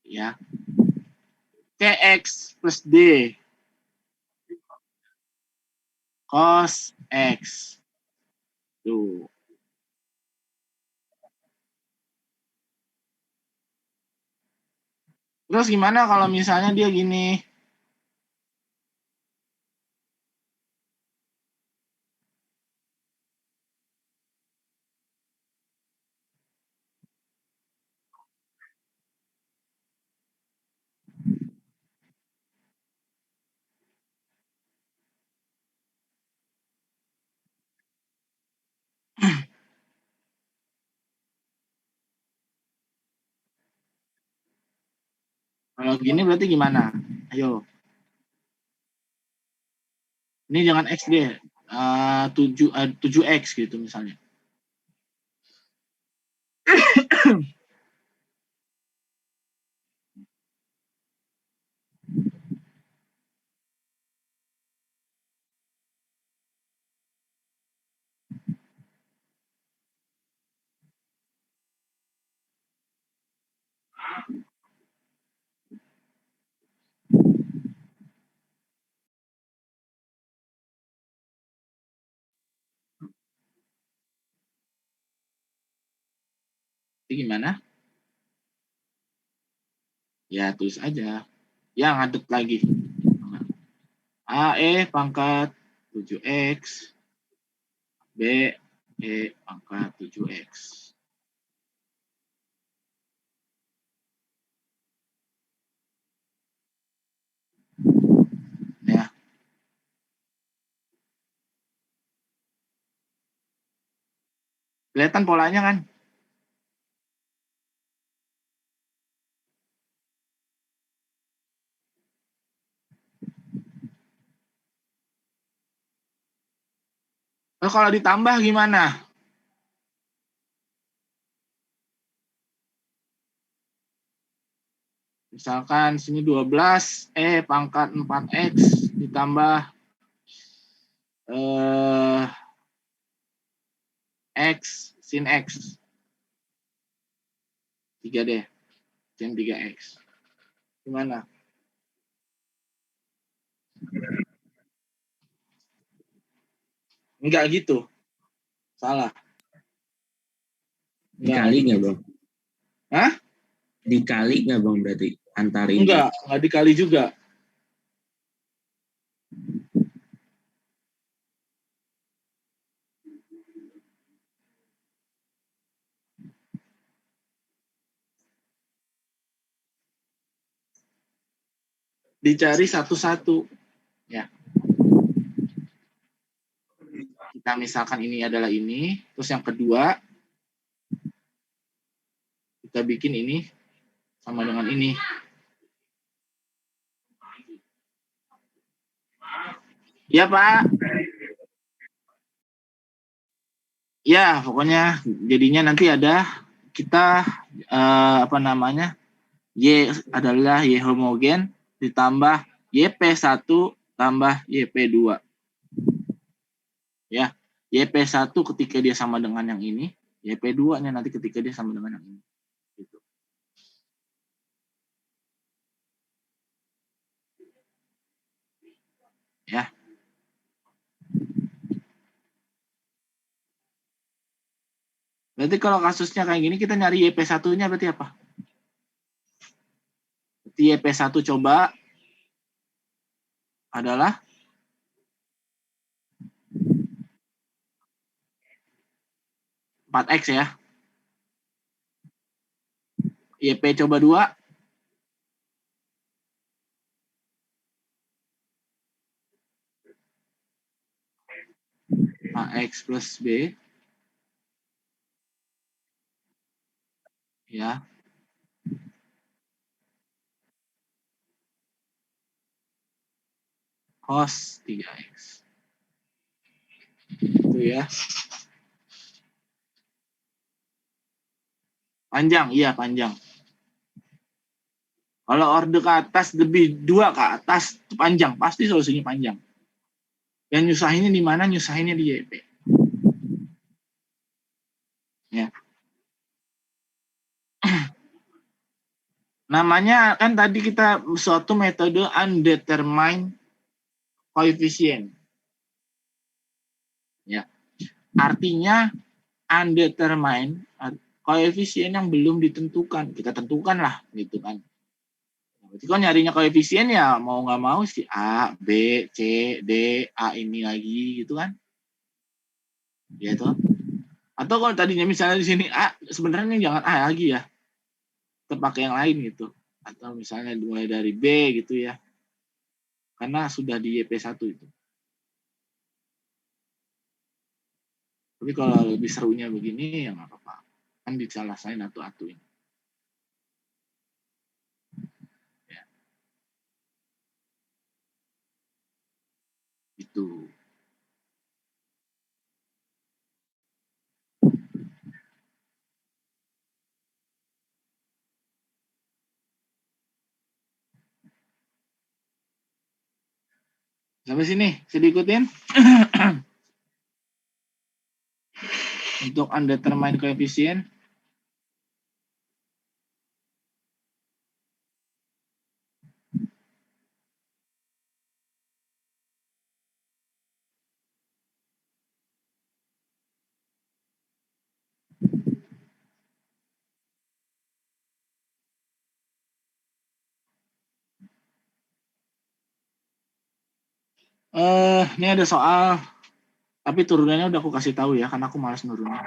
Ya. CX plus D cos X. Tuh. Terus gimana kalau misalnya dia gini? Kalau gini berarti gimana? Ayo. Ini jangan X deh. 7X gitu misalnya. Ini gimana? Ya, tulis aja. Ya, ngadep lagi. AE pangkat 7X. B, E pangkat 7X. Ya. Kelihatan polanya kan? Kalau ditambah gimana? Misalkan sini 12, pangkat 4X ditambah X, sin X. 3 deh, sin 3X. Gimana? Enggak gitu. Salah. Dikali nggak bang? Hah? Dikali nggak bang berarti antara ini? Enggak dikali juga. Dicari satu-satu. Ya. Kita misalkan ini adalah ini, terus yang kedua kita bikin ini sama dengan ini. Ya Pak. Ya pokoknya jadinya nanti ada kita Y adalah Y homogen ditambah YP1 tambah YP2. Ya, YP1 ketika dia sama dengan yang ini, YP2-nya nanti ketika dia sama dengan yang ini. Gitu. Ya. Berarti kalau kasusnya kayak gini kita nyari YP1-nya berarti apa? Berarti YP1 coba adalah X ya. YP coba 2 AX plus B ya. Cos 3X. Itu ya. Panjang, iya panjang. Kalau orde ke atas lebih 2 ke atas itu panjang, pasti solusinya panjang. Yang nyusahinnya di mana? Nyusahinnya di YP. Ya. Namanya kan tadi kita suatu metode undetermined coefficient. Ya. Artinya undetermined koefisien yang belum ditentukan. Kita tentukan lah gitu kan. Berarti kalau nyarinya koefisien ya mau nggak mau si A, B, C, D, A ini lagi gitu kan. Ya toh. Atau kalau tadinya misalnya di sini A, sebenarnya jangan A lagi ya. Terpakai yang lain gitu. Atau misalnya mulai dari B gitu ya. Karena sudah di YP1 itu. Tapi kalau lebih serunya begini ya nggak apa-apa. Kan dicalasain atu-atuin. Ya. Itu. Sampai sini, bisa diikutin? Untuk undetermined coefficient. Ini ada soal, tapi turunannya udah aku kasih tahu ya, karena aku malas nurunin.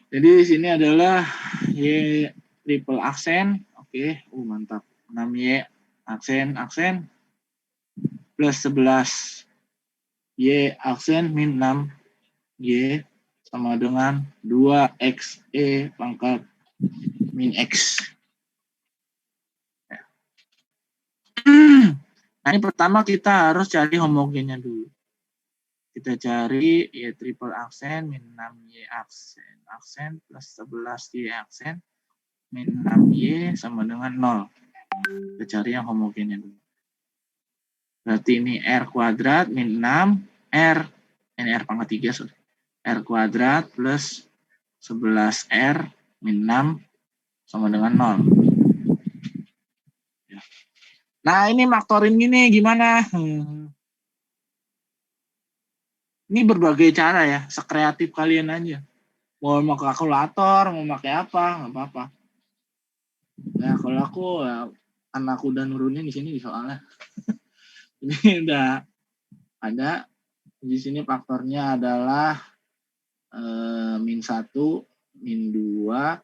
Jadi di sini adalah Y triple aksen, oke, mantap. 6Y aksen plus 11 Y aksen min 6Y sama dengan 2XE pangkat min X. Nah, ini pertama kita harus cari homogennya dulu. Kita cari Y triple aksen min 6Y aksen plus 11Y aksen min 6Y sama dengan 0. Kita cari yang homogennya dulu. Berarti ini R kuadrat min 6 R, ini R pangkat 3, sorry. R kuadrat plus 11R min 6 sama dengan 0. Ya. Nah, ini maktorin gini gimana? Ini berbagai cara ya, sekreatif kalian aja. Mau pakai kalkulator, mau pakai apa, nggak apa-apa. Nah, kalau aku, ya, anakku udah nurunin di sini di soalnya. Ini udah ada. Di sini faktornya adalah min 1, min 2,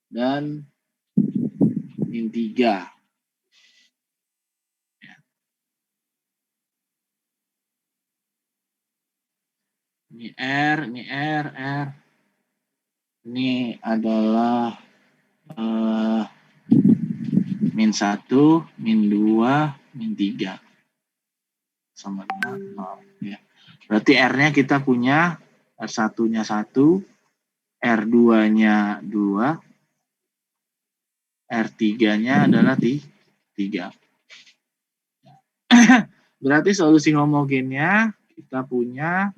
dan min 3. Ini R. Ini adalah min 1, min 2, min 3. Sama dengan 0. Ya. Berarti R-nya kita punya R1-nya 1, R2-nya 2, R3-nya adalah 3. Berarti solusi homogennya kita punya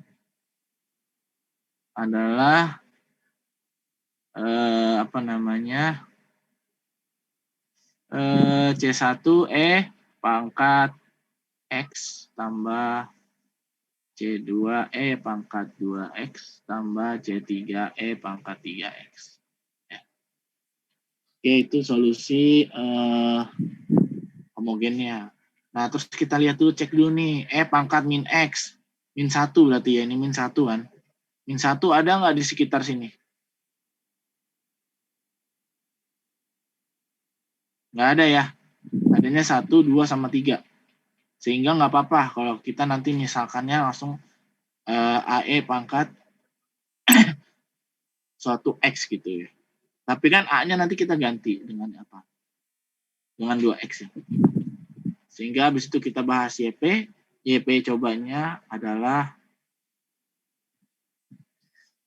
adalah C1E pangkat X tambah C2E pangkat 2X tambah C3E pangkat 3X. Ya. Oke, itu solusi homogennya. Nah, terus kita lihat dulu, cek dulu nih, E pangkat min X. Min 1 berarti ya, ini min 1 kan. Min 1 ada nggak di sekitar sini? Nggak ada ya. Adanya 1, 2, sama 3. Sehingga nggak apa-apa kalau kita nanti misalkannya langsung AE pangkat suatu X gitu ya. Tapi kan A-nya nanti kita ganti dengan apa? Dengan 2X ya. Sehingga habis itu kita bahas YP. YP cobanya adalah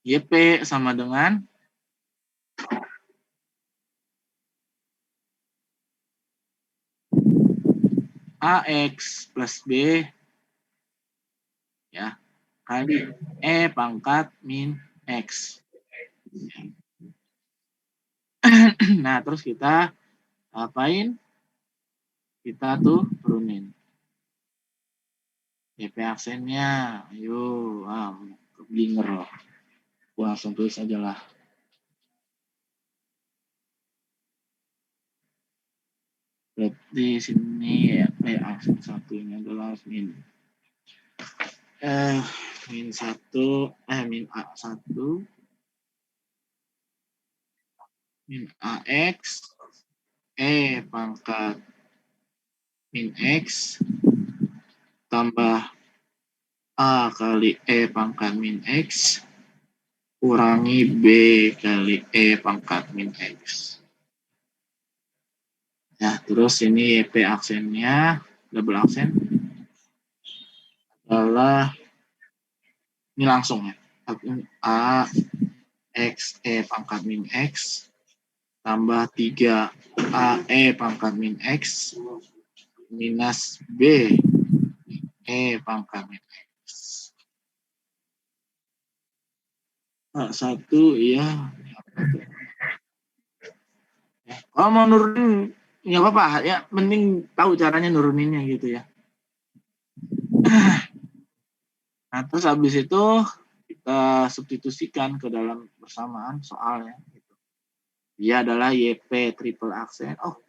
YP sama dengan AX plus B ya kali E pangkat min X. Nah, terus kita apain? Kita tuh turunin. YP aksennya, ayo, keblinger loh. Gua langsung tulis aja lah. Berarti sini YP aksen 1 ini adalah min min A1 min AX E pangkat min X tambah A kali E pangkat min X kurangi B kali E pangkat min X. Ya, terus ini YP aksennya, double aksen adalah ini langsung ya. A X E pangkat min X tambah 3 AE pangkat min X minus B E pangkat min X. A1 ya. Kalau mau nurunin nggak apa-apa ya, penting tahu caranya nuruninnya gitu ya. Nah, terus habis itu kita substitusikan ke dalam persamaan soalnya. Gitu. Dia adalah YP triple aksen. Oh,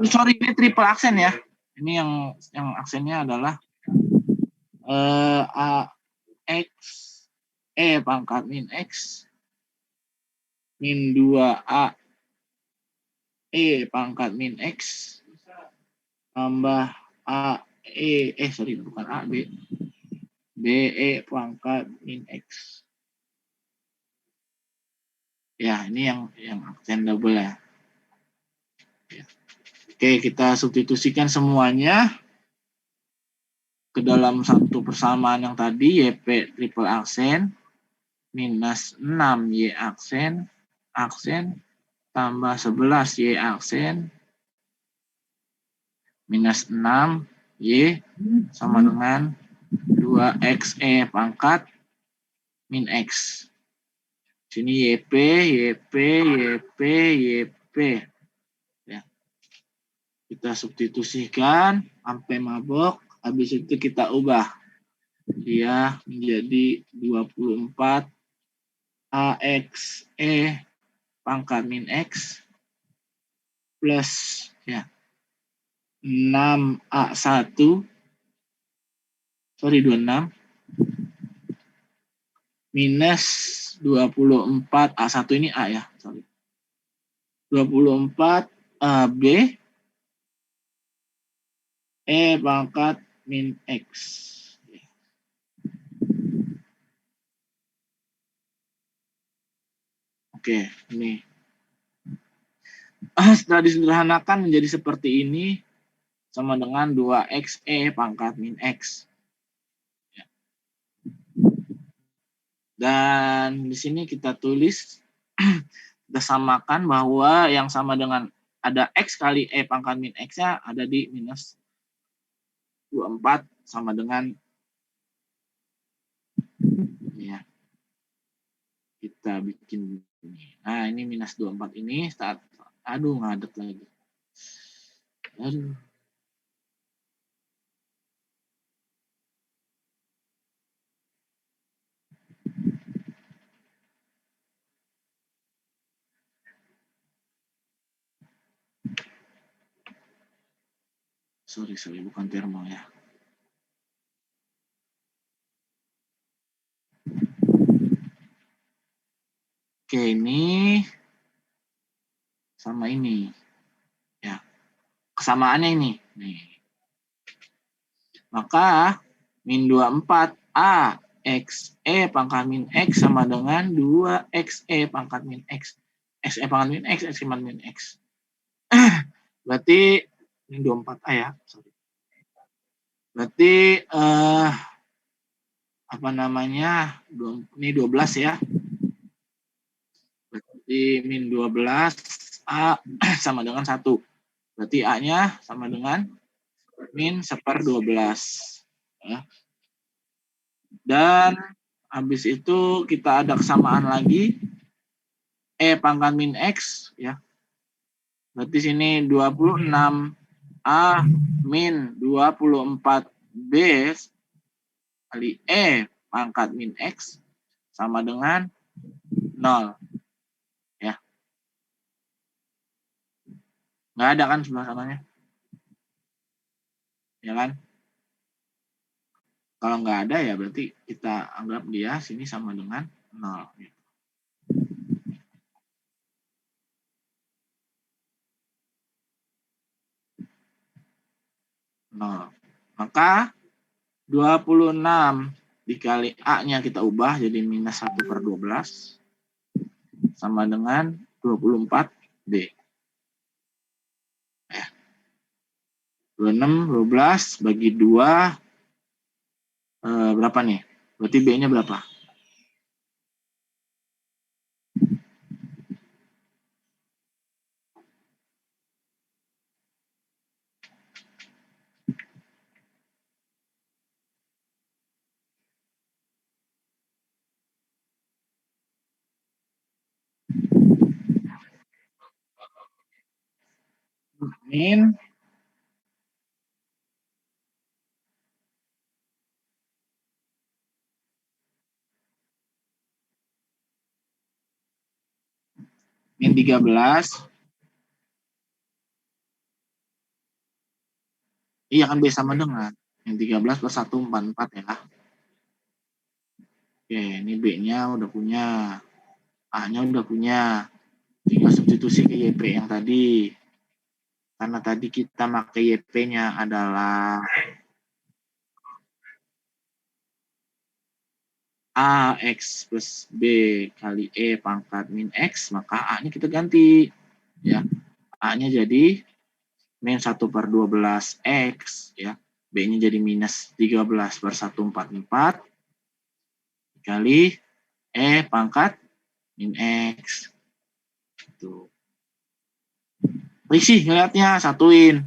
sorry, ini triple aksen ya. Ini yang aksennya adalah AX pangkat min X min 2A pangkat min X tambah sorry, bukan A, B. BE pangkat min X. Ya, ini yang aksen double ya. Oke, kita substitusikan semuanya ke dalam satu persamaan yang tadi, YP triple aksen minus 6 Y aksen tambah 11 Y aksen minus 6 Y sama dengan 2XE pangkat min X. Sini YP. Ya. Kita substitusikan sampai mabok. Habis itu kita ubah. Dia menjadi 24 AXE pangkat min X plus ya 6A1 sorry 26 minus 24 A1 ini A ya, sorry. 24 AB pangkat min X. Oke, ini. Setelah disederhanakan menjadi seperti ini sama dengan 2XE pangkat min X. Dan di sini kita tulis, kita samakan bahwa yang sama dengan ada X kali E pangkat min X-nya ada di minus 24 sama dengan ya. Kita bikin ini. Nah, ini minus 24 ini saat aduh ngadet lagi. Aduh. Sorry, bukan termo ya. Oke, ini sama ini. Ya. Kesamaannya ini. Nih. Maka min 24 A X E pangkat min X sama dengan 2XE pangkat min X. XE pangkat min X, X pangkat min X. Berarti min 24A ya. Sorry. Berarti apa namanya? Ini 12 ya. Berarti min 12 A sama dengan 1. Berarti A-nya sama dengan min 1/12. Ya. Dan habis itu kita ada kesamaan lagi. E pangkat min X. Ya. Berarti sini 26A min 24B kali E pangkat min X sama dengan 0. Ya. Nggak ada kan sebelah sananya? Ya kan? Kalau nggak ada ya berarti kita anggap dia sini sama dengan 0. Gitu. Maka 26 dikali A-nya kita ubah jadi minus 1/12 sama dengan 24B. 26, 12 bagi 2 berapa nih? Berarti B-nya berapa? Min min 13. Iya kan B sama dengan min 13 plus 144 ya. Oke, ini B-nya udah punya. A-nya udah punya. Tinggal substitusi ke YP yang tadi. Karena tadi kita pakai YP-nya adalah A X plus B kali E pangkat min X, maka A-nya kita ganti. Ya, A-nya jadi min 1/12 X, ya. B-nya jadi minus 13 per 144 kali E pangkat min X. Tuh. Risih ngeliatnya, satuin.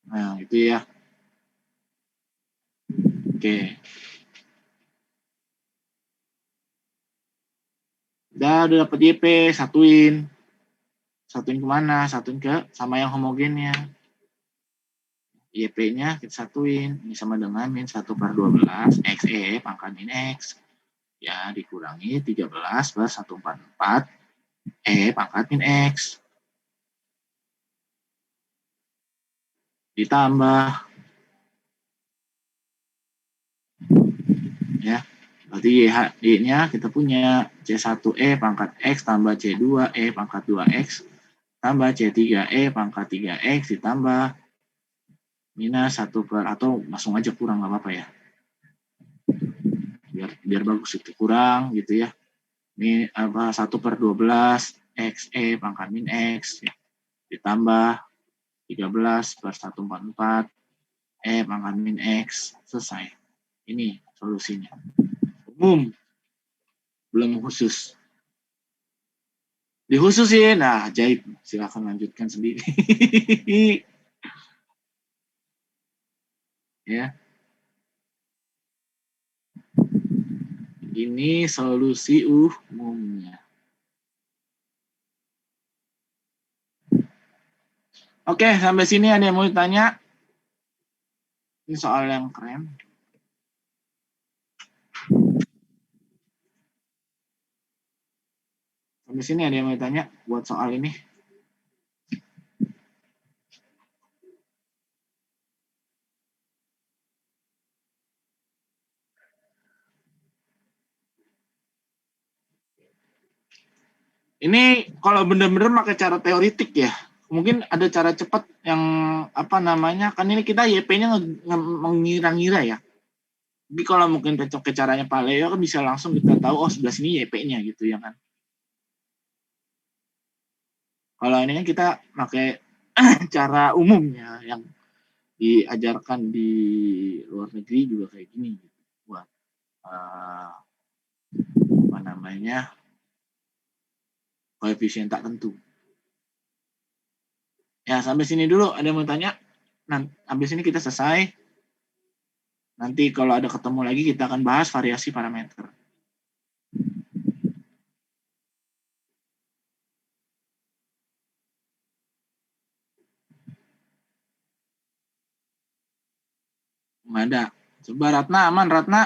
Nah, itu ya. Oke. Udah dapat YP, satuin. Satuin kemana? Satuin ke sama yang homogennya. YP-nya kita satuin. Ini sama dengan min 1/12 XE pangkat min X. Ya, dikurangi 13 plus 144 E pangkat min X. Ditambah. Ya, berarti Y-nya kita punya C1E pangkat X tambah C2E pangkat 2X tambah C3E pangkat 3X ditambah minus 1 per, atau langsung aja kurang nggak apa-apa ya. Biar bagus itu kurang gitu ya. Ini 1/12 XE pangkat min X ya. Ditambah 13 per 144 E pangkat min X. Selesai. Ini solusinya. Umum. Belum khusus. Dikhususin. Nah, ajaib. Silakan lanjutkan sendiri. Ya. Ini solusi umumnya. Oke, sampai sini ada yang mau ditanya? Ini soal yang keren. Sampai sini ada yang mau ditanya buat soal ini? Ini kalau benar-benar pakai cara teoritik ya, mungkin ada cara cepat yang apa namanya, kan ini kita YP-nya mengira-ngira ya. Tapi kalau mungkin cocok ke caranya Pak Leo kan bisa langsung kita tahu, oh sebelah sini YP-nya gitu ya kan. Kalau ini kan kita pakai cara umumnya yang diajarkan di luar negeri juga kayak gini gitu. Buat apa namanya, koefisien tak tentu. Ya, sampai sini dulu. Ada yang mau tanya? Nah, habis ini kita selesai. Nanti kalau ada ketemu lagi, kita akan bahas variasi parameter. Nggak ada. Coba Ratna, aman Ratna?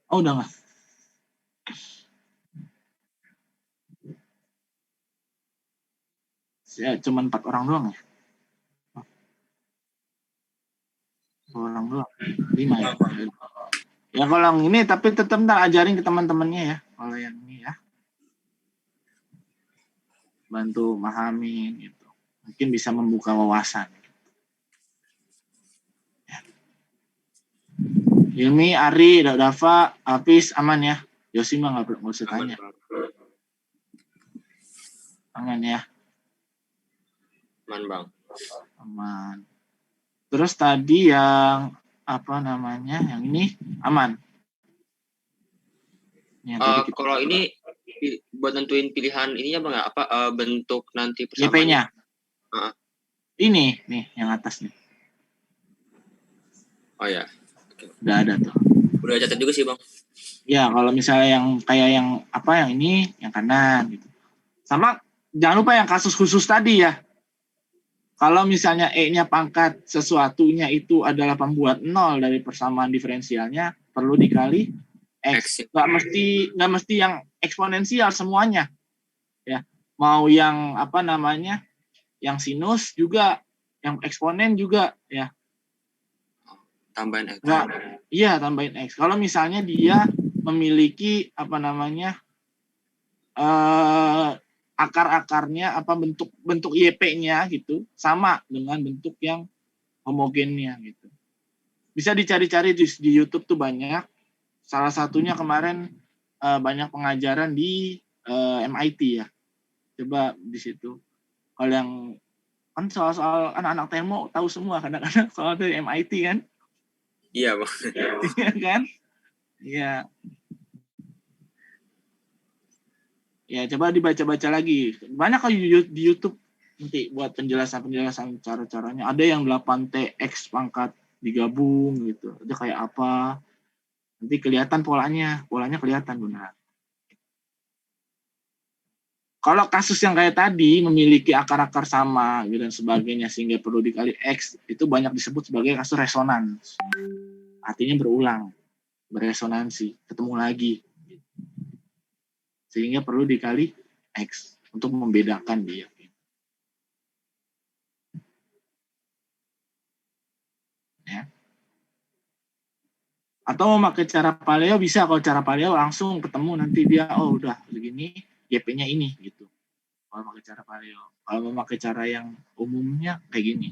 Oh, udah nggak? Ya, cuma 4 orang doang ya? 4 orang doang. 5 ya? Ya kalau yang ini, tapi tetap ntar ajarin ke teman-temannya ya. Kalau yang ini ya. Bantu mahamin gitu. Mungkin bisa membuka wawasan. Ya. Hilmi, Ari, Dava, Hafiz, aman ya? Yosi mah nggak usah tanya. Aman ya? Aman Bang. Aman. Terus tadi yang apa namanya? Yang ini aman. Yang Kalau ini buat nentuin pilihan ininya Bang, apa bentuk nanti persamaan YP-nya. Ini nih yang atas nih. Oh ya. Udah ada tuh. Udah catat juga sih Bang. Ya, kalau misalnya yang kayak yang apa yang ini, yang kanan gitu. Sama jangan lupa yang kasus khusus tadi ya. Kalau misalnya E-nya pangkat sesuatunya itu adalah pembuat 0 dari persamaan diferensialnya, perlu dikali X. X. Nggak mesti yang eksponensial semuanya. Ya. Mau yang apa namanya? Yang sinus juga, yang eksponen juga ya. Tambahin X. Nggak, iya tambahin X. Kalau misalnya dia memiliki apa namanya? Akar-akarnya apa bentuk YP-nya gitu sama dengan bentuk yang homogennya gitu. Bisa dicari-cari di YouTube tuh banyak. Salah satunya kemarin banyak pengajaran di MIT ya. Coba di situ. Kalau yang kan soal-soal anak-anak termo tahu semua kadang-kadang soal dari MIT kan. Iya, Bang. Iya kan? Iya. Ya, coba dibaca-baca lagi. Banyak kok di YouTube nanti buat penjelasan-penjelasan cara-caranya. Ada yang 8TX pangkat digabung gitu. Ada kayak apa. Nanti kelihatan polanya. Polanya kelihatan benar. Kalau kasus yang kayak tadi memiliki akar-akar sama gitu dan sebagainya sehingga perlu dikali X, itu banyak disebut sebagai kasus resonans. Artinya berulang, beresonansi, ketemu lagi. Sehingga perlu dikali X untuk membedakan dia. Ya. Atau memakai cara paleo bisa. Kalau cara paleo langsung ketemu nanti dia udah begini, YP-nya ini gitu. Kalau memakai cara paleo. Kalau memakai cara yang umumnya kayak gini.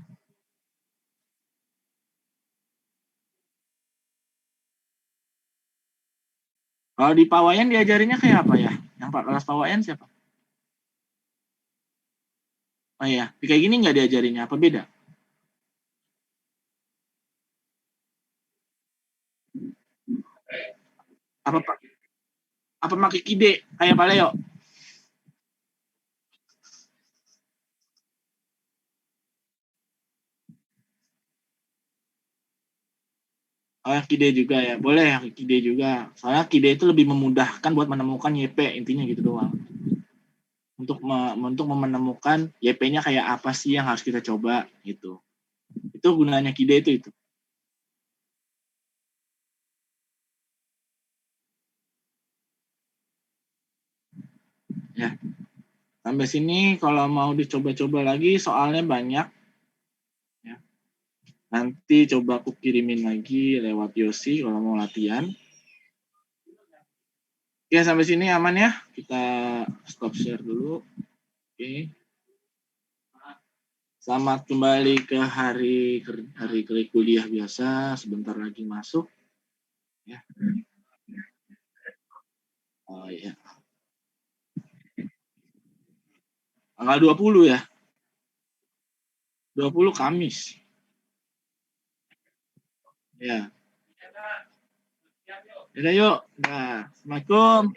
Kalau di Pawayan diajarinnya kayak apa ya? Yang Pak kelas Pawayan siapa? Oh iya, kayak gini nggak diajarinnya, apa beda? Apa Pak? Apa pakai kide kayak Pak Leo? Oh, yang kide juga ya. Boleh yang kide juga. Soalnya kide itu lebih memudahkan buat menemukan YP, intinya gitu doang. Untuk menemukan YP-nya kayak apa sih yang harus kita coba gitu. Itu gunanya kide itu. Ya. Sampai sini kalau mau dicoba-coba lagi soalnya banyak. Ya. Nanti coba aku kirimin lagi lewat Yosi kalau mau latihan. Oke, sampai sini aman ya. Kita stop share dulu. Oke. Selamat kembali ke hari kuliah biasa. Sebentar lagi masuk. Ya. Oh iya. Tanggal 20 ya. 20 Kamis. Ya. Yaudah yuk. Nah, Assalamualaikum.